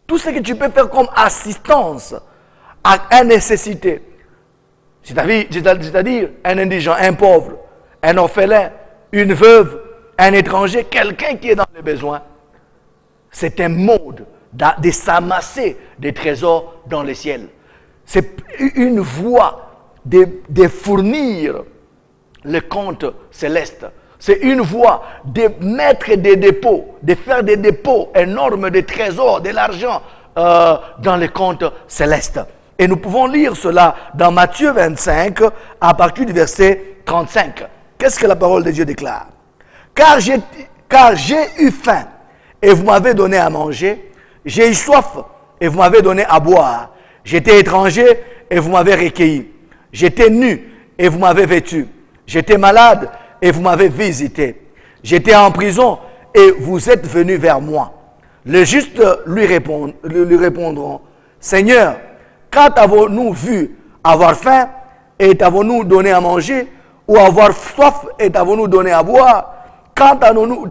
Tout ce que tu peux faire comme assistance à une nécessité, c'est-à-dire un indigent, un pauvre, un orphelin, une veuve, un étranger, quelqu'un qui est dans les besoins, c'est un mode de s'amasser des trésors dans le ciel. C'est une voie de fournir le compte céleste. C'est une voie de mettre des dépôts, de faire des dépôts énormes de trésors, de l'argent dans le compte céleste. Et nous pouvons lire cela dans Matthieu 25 à partir du verset 35. Qu'est-ce que la parole de Dieu déclare? Car j'ai eu faim et vous m'avez donné à manger. J'ai eu soif et vous m'avez donné à boire. J'étais étranger et vous m'avez recueilli. J'étais nu et vous m'avez vêtu. J'étais malade et vous m'avez visité. J'étais en prison et vous êtes venus vers moi. Les justes lui répondront, Seigneur, quand avons-nous vu avoir faim et t'avons-nous donné à manger, ou avoir soif et t'avons-nous donné à boire? Quand avons-nous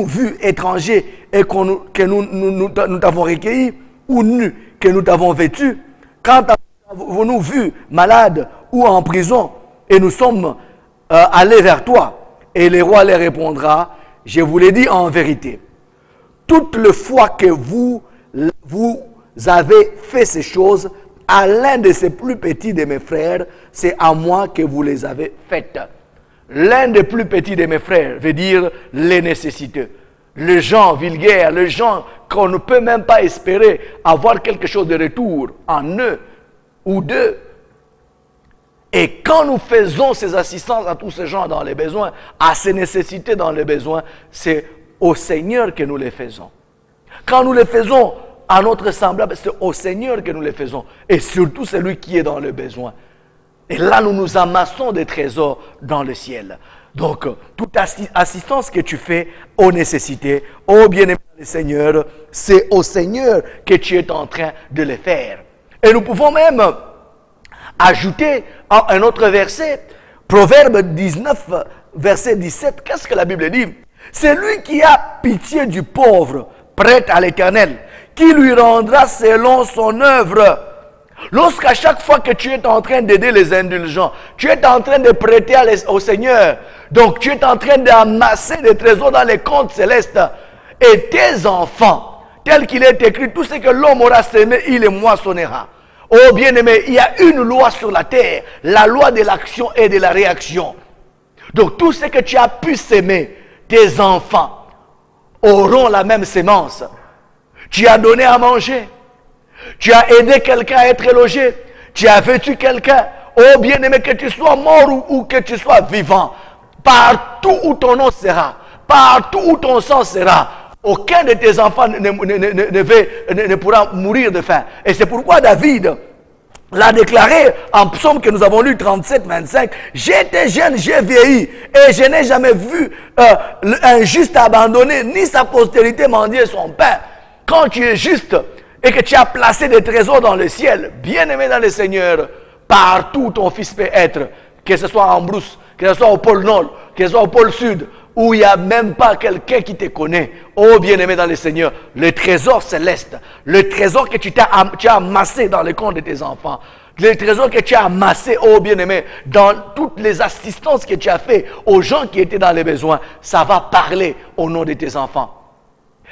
vu étranger et que nous t'avons recueilli, ou nu que nous t'avons vêtu? Quand avons-nous vu malade ou en prison et nous sommes allés vers toi? Et le roi leur répondra, je vous l'ai dit en vérité, toute les fois que vous avez fait ces choses à l'un de ces plus petits de mes frères, c'est à moi que vous les avez faites. L'un des plus petits de mes frères veut dire les nécessiteux. Les gens vulgaires, les gens qu'on ne peut même pas espérer avoir quelque chose de retour en eux ou d'eux. Et quand nous faisons ces assistances à tous ces gens dans les besoins, à ces nécessités dans les besoins, c'est au Seigneur que nous les faisons. Quand nous les faisons à notre semblable, c'est au Seigneur que nous les faisons. Et surtout celui qui est dans le besoin. Et là, nous nous amassons des trésors dans le ciel. Donc, toute assistance que tu fais aux nécessités, aux bien-aimés du Seigneur, c'est au Seigneur que tu es en train de les faire. Et nous pouvons même ajouter un autre verset, Proverbe 19, verset 17. Qu'est-ce que la Bible dit? C'est lui qui a pitié du pauvre, prête à l'Éternel, qui lui rendra selon son œuvre. Lorsqu'à chaque fois que tu es en train d'aider les indulgents, tu es en train de prêter au Seigneur, donc tu es en train d'amasser des trésors dans les comptes célestes, et tes enfants, tel qu'il est écrit, tout ce que l'homme aura semé, il les moissonnera. Oh bien-aimé, il y a une loi sur la terre, la loi de l'action et de la réaction. Donc tout ce que tu as pu s'aimer, tes enfants auront la même sémence. Tu as donné à manger, tu as aidé quelqu'un à être logé, tu as vêtu quelqu'un. Oh bien-aimé, que tu sois mort ou que tu sois vivant, partout où ton nom sera, partout où ton sang sera, aucun de tes enfants ne pourra mourir de faim. Et c'est pourquoi David l'a déclaré en psaume que nous avons lu 37, 25. J'étais jeune, j'ai vieilli, et je n'ai jamais vu un juste abandonné, ni sa postérité mendier son pain. Quand tu es juste et que tu as placé des trésors dans le ciel, bien-aimé dans le Seigneur, partout où ton fils peut être, que ce soit en brousse, que ce soit au pôle Nord, que ce soit au pôle Sud, où il n'y a même pas quelqu'un qui te connaît. Oh bien-aimé dans le Seigneur, le trésor céleste, le trésor que tu as amassé dans le compte de tes enfants, le trésor que tu as amassé, oh bien-aimé, dans toutes les assistances que tu as fait aux gens qui étaient dans les besoins, ça va parler au nom de tes enfants.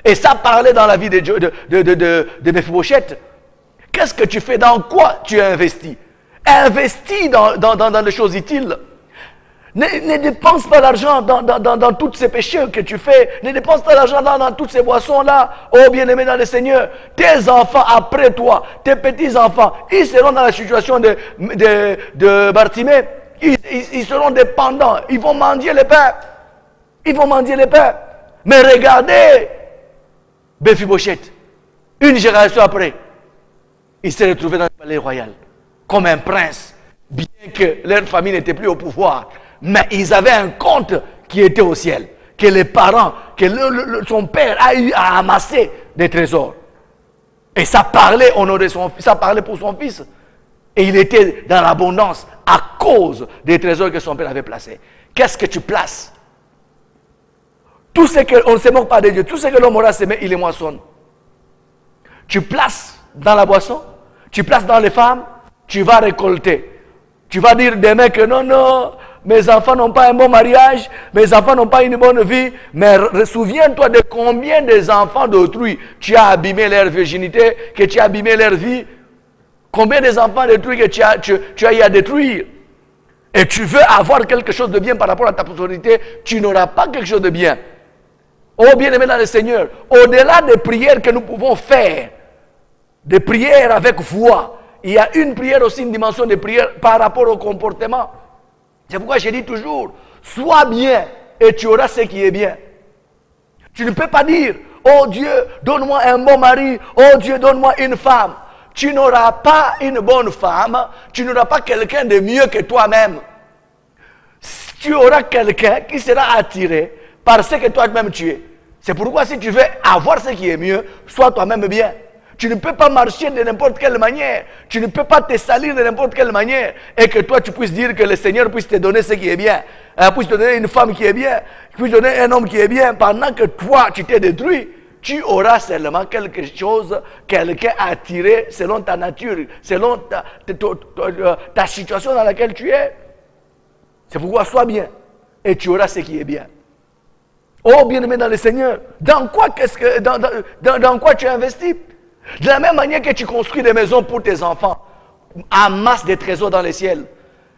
Et ça parlait dans la vie de Mephibosheth. Qu'est-ce que tu fais? Dans quoi tu as investi? Investis dans les choses utiles. Ne dépense pas l'argent dans tous ces péchés que tu fais. Ne dépense pas l'argent dans toutes ces boissons-là. Oh bien-aimé dans le Seigneur, tes enfants après toi, tes petits-enfants, ils seront dans la situation de Bartimée. Ils seront dépendants. Ils vont mendier le pain. Ils vont mendier le pain. Mais regardez Mephibosheth, une génération après, il s'est retrouvé dans le palais royal comme un prince, bien que leur famille n'était plus au pouvoir. Mais ils avaient un compte qui était au ciel, que les parents, que son père a eu à amasser des trésors. Et ça parlait au nom de son fils, ça parlait pour son fils. Et il était dans l'abondance à cause des trésors que son père avait placés. Qu'est-ce que tu places? Tout ce que, on ne se moque pas de Dieu, tout ce que l'homme aura semé, il les moissonne. Tu places dans la boisson, tu places dans les femmes, tu vas récolter. Tu vas dire demain que non, mes enfants n'ont pas un bon mariage, mes enfants n'ont pas une bonne vie, mais souviens-toi de combien des enfants d'autrui tu as abîmé leur virginité, que tu as abîmé leur vie. Combien des enfants détruits que tu as eu à détruire? Et tu veux avoir quelque chose de bien par rapport à ta postérité, tu n'auras pas quelque chose de bien. Oh bien-aimé dans le Seigneur, au-delà des prières que nous pouvons faire, des prières avec foi, il y a une prière aussi, une dimension de prière par rapport au comportement. C'est pourquoi je dis toujours, sois bien et tu auras ce qui est bien. Tu ne peux pas dire, oh Dieu, donne-moi un bon mari, oh Dieu, donne-moi une femme. Tu n'auras pas une bonne femme, tu n'auras pas quelqu'un de mieux que toi-même. Tu auras quelqu'un qui sera attiré par ce que toi-même tu es. C'est pourquoi si tu veux avoir ce qui est mieux, sois toi-même bien. Tu ne peux pas marcher de n'importe quelle manière. Tu ne peux pas te salir de n'importe quelle manière. Et que toi, tu puisses dire que le Seigneur puisse te donner ce qui est bien. Puisse te donner une femme qui est bien. Puisse te donner un homme qui est bien. Pendant que toi, tu t'es détruit, tu auras seulement quelque chose, quelqu'un attiré selon ta nature, selon ta situation dans laquelle tu es. C'est pourquoi sois bien. Et tu auras ce qui est bien. Oh, bien-aimé dans le Seigneur, dans quoi tu as investi? De la même manière que tu construis des maisons pour tes enfants, amasse des trésors dans les ciels.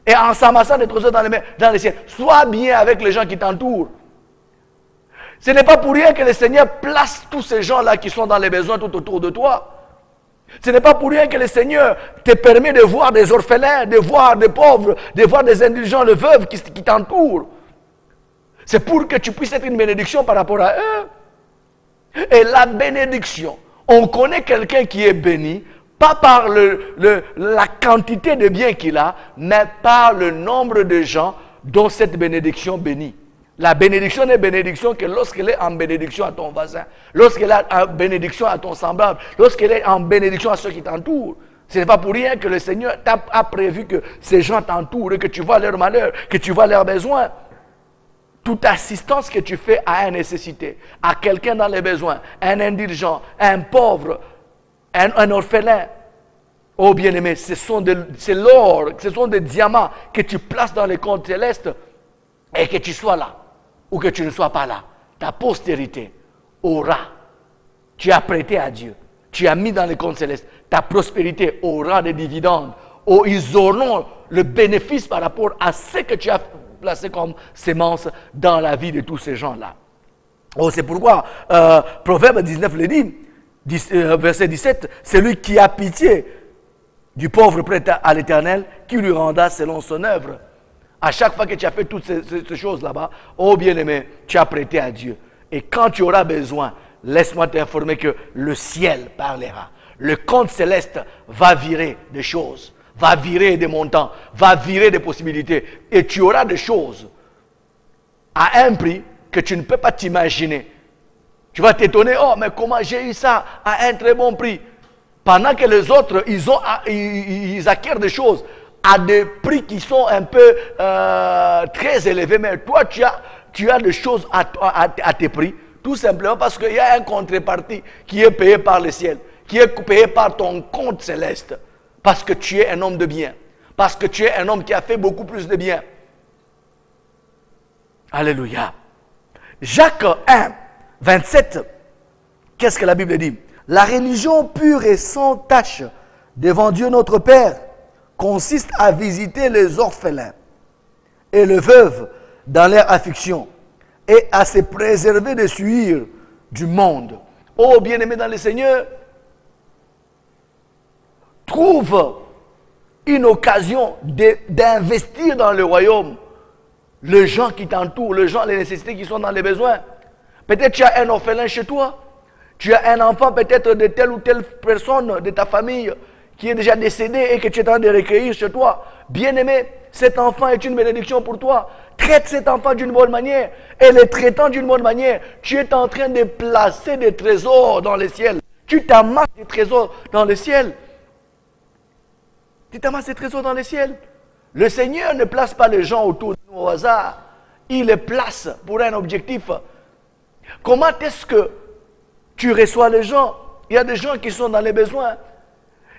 Et en s'amassant des trésors dans les ciels, sois bien avec les gens qui t'entourent. Ce n'est pas pour rien que le Seigneur place tous ces gens-là qui sont dans les besoins tout autour de toi. Ce n'est pas pour rien que le Seigneur te permet de voir des orphelins, de voir des pauvres, de voir des indigents, des veuves qui t'entourent. C'est pour que tu puisses être une bénédiction par rapport à eux. Et la bénédiction, on connaît quelqu'un qui est béni, pas par la quantité de biens qu'il a, mais par le nombre de gens dont cette bénédiction bénit. La bénédiction n'est bénédiction que lorsqu'elle est en bénédiction à ton voisin, lorsqu'elle est en bénédiction à ton semblable, lorsqu'elle est en bénédiction à ceux qui t'entourent. Ce n'est pas pour rien que le Seigneur a prévu que ces gens t'entourent et que tu vois leur malheur, que tu vois leurs besoins. Toute assistance que tu fais à une nécessité, à quelqu'un dans les besoins, un indigent, un pauvre, un orphelin, oh bien-aimé, c'est l'or, ce sont des diamants que tu places dans les comptes célestes et que tu sois là ou que tu ne sois pas là. Ta postérité aura, tu as prêté à Dieu, tu as mis dans les comptes célestes, ta prospérité aura des dividendes, ou ils auront le bénéfice par rapport à ce que tu as placé comme sémence dans la vie de tous ces gens-là. Oh, c'est pourquoi Proverbe 19 le dit, verset 17, celui qui a pitié du pauvre prêt à l'Éternel, qui lui rendra selon son œuvre. À chaque fois que tu as fait toutes ces choses là-bas, oh bien-aimé, tu as prêté à Dieu. Et quand tu auras besoin, laisse-moi t'informer que le ciel parlera. Le compte céleste va virer des choses, va virer des montants, va virer des possibilités. Et tu auras des choses à un prix que tu ne peux pas t'imaginer. Tu vas t'étonner, oh mais comment j'ai eu ça à un très bon prix? Pendant que les autres, ils acquièrent des choses à des prix qui sont un peu très élevés. Mais toi, tu as des choses à tes prix, tout simplement parce qu'il y a un contrepartie qui est payé par le ciel, qui est payé par ton compte céleste. Parce que tu es un homme de bien. Parce que tu es un homme qui a fait beaucoup plus de bien. Alléluia. Jacques 1, 27. Qu'est-ce que la Bible dit? La religion pure et sans tache devant Dieu notre Père consiste à visiter les orphelins et les veuves dans leur affliction et à se préserver des souillures du monde. Oh, bien-aimé dans le Seigneur, trouve une occasion d'investir dans le royaume. Les gens qui t'entourent, les nécessités qui sont dans les besoins. Peut-être tu as un orphelin chez toi. Tu as un enfant peut-être de telle ou telle personne de ta famille qui est déjà décédé et que tu es en train de recueillir chez toi. Bien-aimé, cet enfant est une bénédiction pour toi. Traite cet enfant d'une bonne manière. Et le traitant d'une bonne manière, tu es en train de placer des trésors dans le ciel. Tu t'amasses des trésors dans le ciel. Tu t'amasses des trésors dans le ciel. Le Seigneur ne place pas les gens autour de nous au hasard. Il les place pour un objectif. Comment est-ce que tu reçois les gens? Il y a des gens qui sont dans les besoins.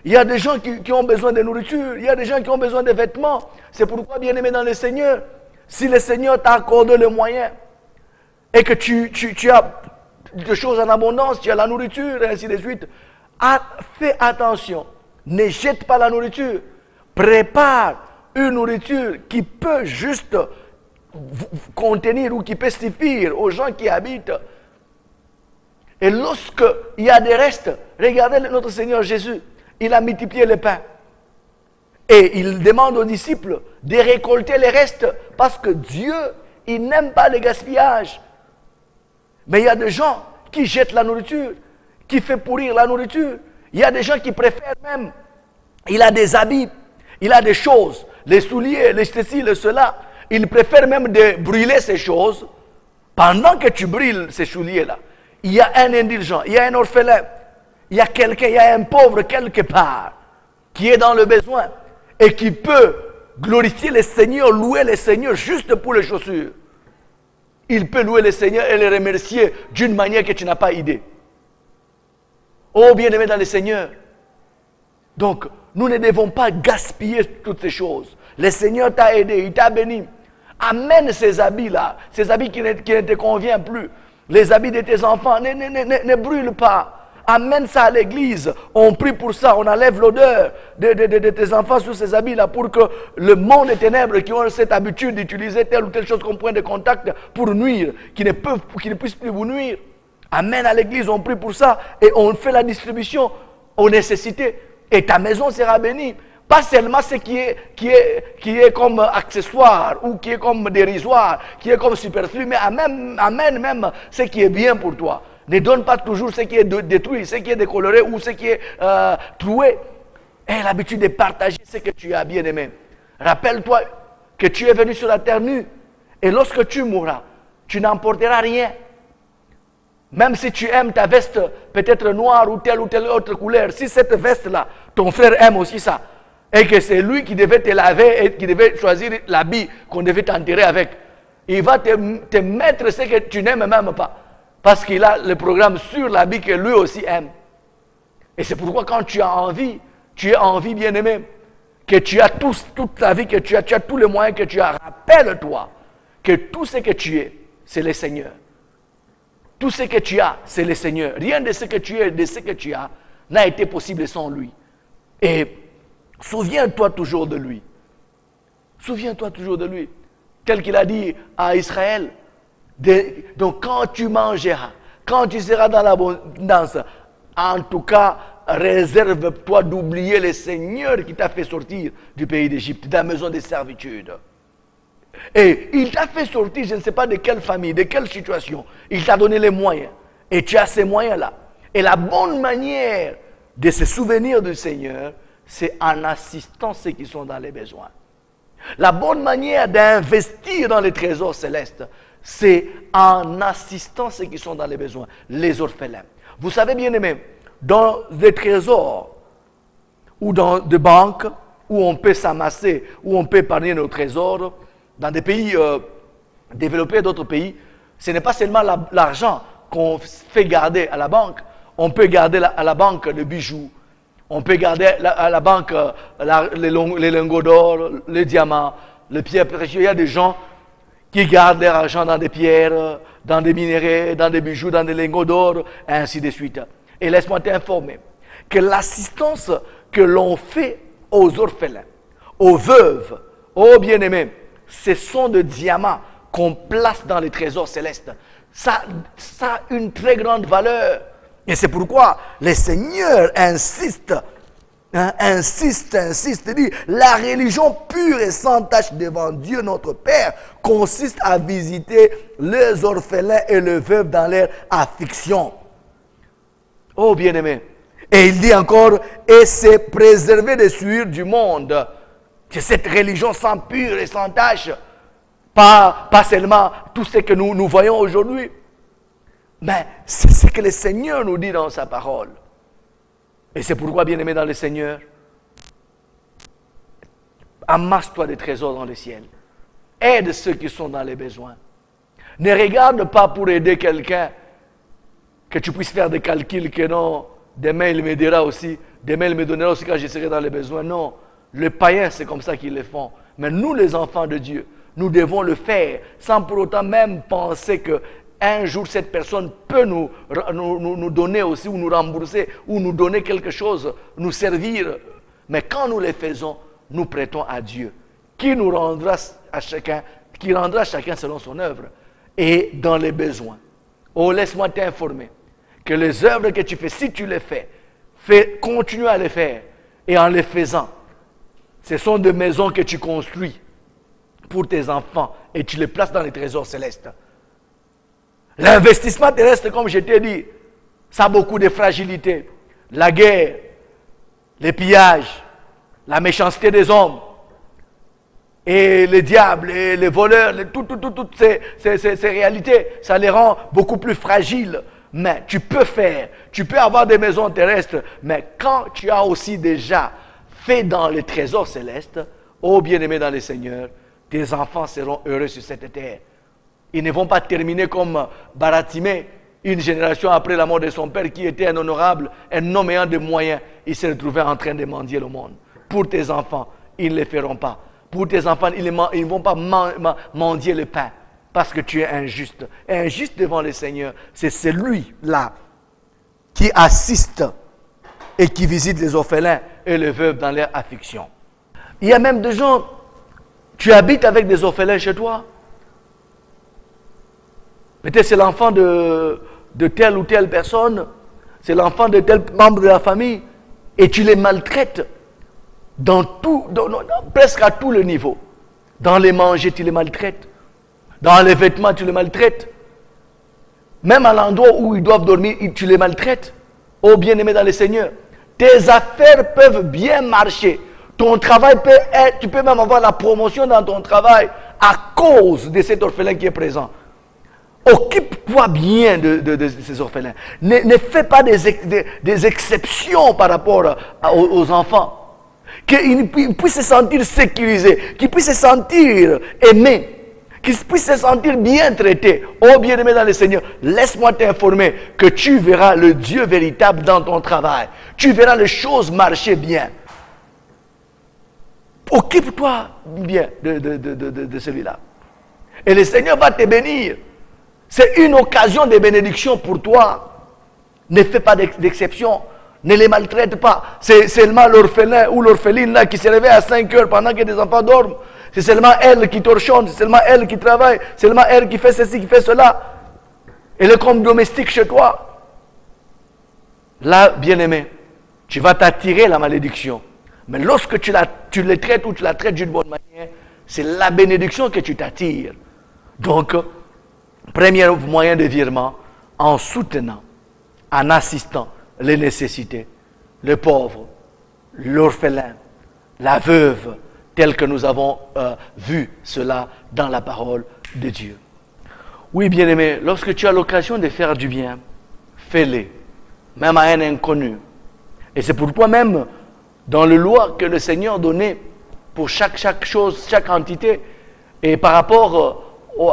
Il y a des gens qui ont besoin de nourriture. Il y a des gens qui ont besoin de vêtements. C'est pourquoi, bien-aimé dans le Seigneur, si le Seigneur t'a accordé les moyens et que tu as des choses en abondance, tu as la nourriture et ainsi de suite, fais attention Ne jette pas la nourriture. Prépare une nourriture qui peut juste contenir ou qui peut suffire aux gens qui habitent. Et lorsqu'il y a des restes, regardez notre Seigneur Jésus, il a multiplié les pains. Et il demande aux disciples de récolter les restes parce que Dieu, il n'aime pas le gaspillage. Mais il y a des gens qui jettent la nourriture, qui font pourrir la nourriture. Il y a des gens qui préfèrent même, il a des habits, il a des choses, les souliers, les ceci, les cela. Il préfère même de brûler ces choses. Pendant que tu brûles ces souliers-là, il y a un indigent, il y a un orphelin, il y a quelqu'un, il y a un pauvre quelque part qui est dans le besoin et qui peut glorifier le Seigneur, louer le Seigneur juste pour les chaussures. Il peut louer le Seigneur et le remercier d'une manière que tu n'as pas idée. Oh bien-aimé dans le Seigneur. Donc, nous ne devons pas gaspiller toutes ces choses. Le Seigneur t'a aidé, il t'a béni. Amène ces habits-là, ces habits qui ne te conviennent plus. Les habits de tes enfants, ne brûle pas. Amène ça à l'église. On prie pour ça, on enlève l'odeur de tes enfants sur ces habits-là pour que le monde des ténèbres qui ont cette habitude d'utiliser telle ou telle chose comme point de contact pour nuire, qui ne puissent plus vous nuire. Amène à l'église, on prie pour ça et on fait la distribution aux nécessités. Et ta maison sera bénie. Pas seulement ce qui est comme accessoire ou qui est comme dérisoire, qui est comme superflu, mais amène même ce qui est bien pour toi. Ne donne pas toujours ce qui est détruit, ce qui est décoloré ou ce qui est troué. Aie l'habitude de partager ce que tu as bien aimé. Rappelle-toi que tu es venu sur la terre nue. Et lorsque tu mourras, tu n'emporteras rien. Même si tu aimes ta veste peut-être noire ou telle autre couleur, si cette veste-là, ton frère aime aussi ça, et que c'est lui qui devait te laver et qui devait choisir l'habit qu'on devait t'enterrer avec, il va te mettre ce que tu n'aimes même pas. Parce qu'il a le programme sur l'habit que lui aussi aime. Et c'est pourquoi quand tu as envie bien aimé, que tu as toute ta vie, que tu as tous les moyens que tu as, rappelle-toi que tout ce que tu es, c'est le Seigneur. Tout ce que tu as, c'est le Seigneur. Rien de ce que tu es, de ce que tu as, n'a été possible sans lui. Et souviens-toi toujours de lui. Souviens-toi toujours de lui. Tel qu'il a dit à Israël. Donc quand tu mangeras, quand tu seras dans l'abondance, en tout cas, réserve-toi d'oublier le Seigneur qui t'a fait sortir du pays d'Égypte, de la maison de servitude. Et il t'a fait sortir, je ne sais pas de quelle famille, de quelle situation. Il t'a donné les moyens. Et tu as ces moyens-là. Et la bonne manière de se souvenir du Seigneur, c'est en assistant ceux qui sont dans les besoins. La bonne manière d'investir dans les trésors célestes, c'est en assistant ceux qui sont dans les besoins, les orphelins. Vous savez bien aimé, dans des trésors ou dans des banques où on peut s'amasser, où on peut épargner nos trésors, dans des pays développés, d'autres pays, ce n'est pas seulement l'argent qu'on fait garder à la banque. On peut garder à la banque le bijou. On peut garder à la banque les lingots d'or, les diamants, les pierres précieuses. Il y a des gens qui gardent leur argent dans des pierres, dans des minéraux, dans des bijoux, dans des lingots d'or, et ainsi de suite. Et laisse-moi t'informer que l'assistance que l'on fait aux orphelins, aux veuves, aux bien-aimés, ce sont des diamants qu'on place dans les trésors célestes. Ça a une très grande valeur. Et c'est pourquoi le Seigneur insiste, dit, la religion pure et sans tache devant Dieu notre Père consiste à visiter les orphelins et les veuves dans leur affliction. Oh bien-aimé. Et il dit encore, et c'est préserver des souillures du monde. C'est cette religion sans pure et sans tache. Pas seulement tout ce que nous voyons aujourd'hui. Mais c'est ce que le Seigneur nous dit dans sa parole. Et c'est pourquoi, bien-aimé dans le Seigneur, amasse-toi des trésors dans le ciel. Aide ceux qui sont dans les besoins. Ne regarde pas pour aider quelqu'un que tu puisses faire des calculs que non, demain il m'aidera aussi, demain il me donnera aussi quand je serai dans les besoins. Non, les païens c'est comme ça qu'ils le font. Mais nous les enfants de Dieu, nous devons le faire sans pour autant même penser que un jour, cette personne peut nous donner aussi, ou nous rembourser, ou nous donner quelque chose, nous servir Mais quand nous les faisons, nous prêtons à Dieu, qui rendra chacun selon son œuvre et dans les besoins. Oh, laisse-moi t'informer que les œuvres que tu fais, si tu les fais, continue à les faire. Et en les faisant, ce sont des maisons que tu construis pour tes enfants et tu les places dans les trésors célestes. L'investissement terrestre, comme je t'ai dit, ça a beaucoup de fragilité. La guerre, les pillages, la méchanceté des hommes, et les diables, et les voleurs, toutes ces réalités, ça les rend beaucoup plus fragiles. Mais tu peux avoir des maisons terrestres, mais quand tu as aussi déjà fait dans les trésors célestes, ô bien-aimé dans le Seigneur, tes enfants seront heureux sur cette terre. Ils ne vont pas terminer comme Baratimée, une génération après la mort de son père qui était un honorable, un homme ayant des moyens. Il s'est retrouvé en train de mendier le monde. Pour tes enfants, ils ne le feront pas. Pour tes enfants, ils ne vont pas mendier le pain parce que tu es injuste. Injuste devant le Seigneur, c'est celui-là qui assiste et qui visite les orphelins et les veuves dans leur affliction. Il y a même des gens, tu habites avec des orphelins chez toi. Peut-être c'est l'enfant de telle ou telle personne, c'est l'enfant de tel membre de la famille, et tu les maltraites presque à tous les niveaux. Dans les manger, tu les maltraites. Dans les vêtements, tu les maltraites. Même à l'endroit où ils doivent dormir, tu les maltraites. Oh bien-aimé dans le Seigneur, tes affaires peuvent bien marcher. Ton travail tu peux même avoir la promotion dans ton travail à cause de cet orphelin qui est présent. Occupe-toi bien de ces orphelins. Ne fais pas des exceptions par rapport aux enfants. Qu'ils puissent se sentir sécurisés, qu'ils puissent se sentir aimés, qu'ils puissent se sentir bien traités. Oh bien-aimé dans le Seigneur, laisse-moi t'informer que tu verras le Dieu véritable dans ton travail. Tu verras les choses marcher bien. Occupe-toi bien de celui-là. Et le Seigneur va te bénir. C'est une occasion de bénédiction pour toi. Ne fais pas d'exception. Ne les maltraite pas. C'est seulement l'orphelin ou l'orpheline là qui se réveille à 5 heures pendant que des enfants dorment. C'est seulement elle qui torchonne. C'est seulement elle qui travaille. C'est seulement elle qui fait ceci, qui fait cela. Elle est comme domestique chez toi. Là, bien-aimé, tu vas t'attirer la malédiction. Mais lorsque tu les traites ou tu la traites d'une bonne manière, c'est la bénédiction que tu t'attires. Donc, premier moyen de virement, en soutenant, en assistant les nécessités, les pauvres, l'orphelin, la veuve, tel que nous avons vu cela dans la parole de Dieu. Oui, bien-aimé, lorsque tu as l'occasion de faire du bien, fais-le, même à un inconnu. Et c'est pour toi-même, dans les lois que le Seigneur donnait pour chaque chose, chaque entité, et par rapport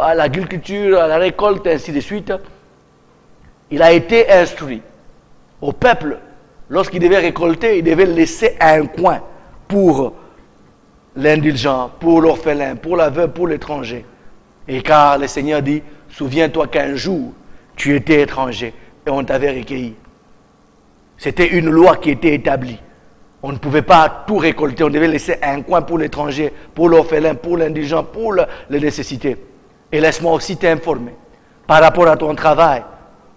à l'agriculture, à la récolte, ainsi de suite, il a été instruit. Au peuple, lorsqu'il devait récolter, il devait laisser un coin pour l'indigent, pour l'orphelin, pour la veuve, pour l'étranger. Et car le Seigneur dit, souviens-toi qu'un jour, tu étais étranger et on t'avait recueilli. C'était une loi qui était établie. On ne pouvait pas tout récolter, on devait laisser un coin pour l'étranger, pour l'orphelin, pour l'indigent, pour les nécessités. Et laisse-moi aussi t'informer par rapport à ton travail.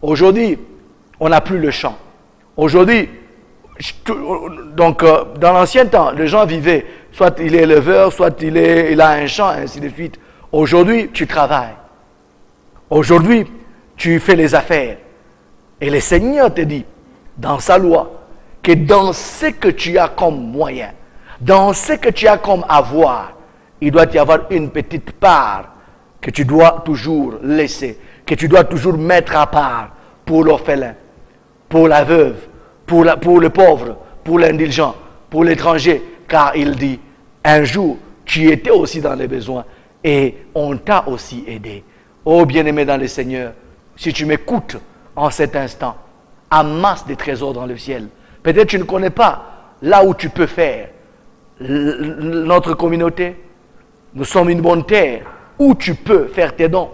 Aujourd'hui, on n'a plus le champ. Aujourd'hui, donc dans l'ancien temps, les gens vivaient, soit il est éleveur, soit il a un champ, ainsi de suite. Aujourd'hui, tu travailles. Aujourd'hui, tu fais les affaires. Et le Seigneur te dit, dans sa loi, que dans ce que tu as comme moyen, dans ce que tu as comme avoir, il doit y avoir une petite part que tu dois toujours laisser, que tu dois toujours mettre à part pour l'orphelin, pour la veuve, pour le pauvre, pour l'indigent, pour l'étranger, car il dit, un jour, tu étais aussi dans les besoins et on t'a aussi aidé. Oh bien-aimé dans le Seigneur, si tu m'écoutes en cet instant, amasse des trésors dans le ciel. Peut-être tu ne connais pas là où tu peux faire. Notre communauté, nous sommes une bonne terre où tu peux faire tes dons,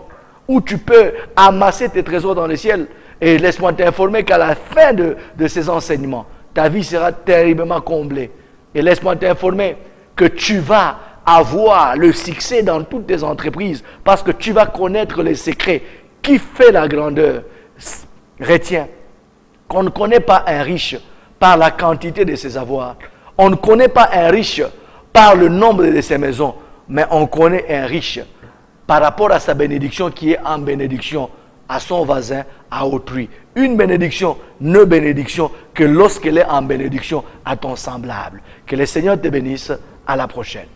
où tu peux amasser tes trésors dans le ciel. Et laisse-moi t'informer qu'à la fin de ces enseignements, ta vie sera terriblement comblée. Et laisse-moi t'informer que tu vas avoir le succès dans toutes tes entreprises parce que tu vas connaître les secrets. Qui fait la grandeur? Retiens qu'on ne connaît pas un riche par la quantité de ses avoirs. On ne connaît pas un riche par le nombre de ses maisons, mais on connaît un riche par rapport à sa bénédiction qui est en bénédiction à son voisin, à autrui. Une bénédiction, ne bénédiction que lorsqu'elle est en bénédiction à ton semblable. Que le Seigneur te bénisse. À la prochaine.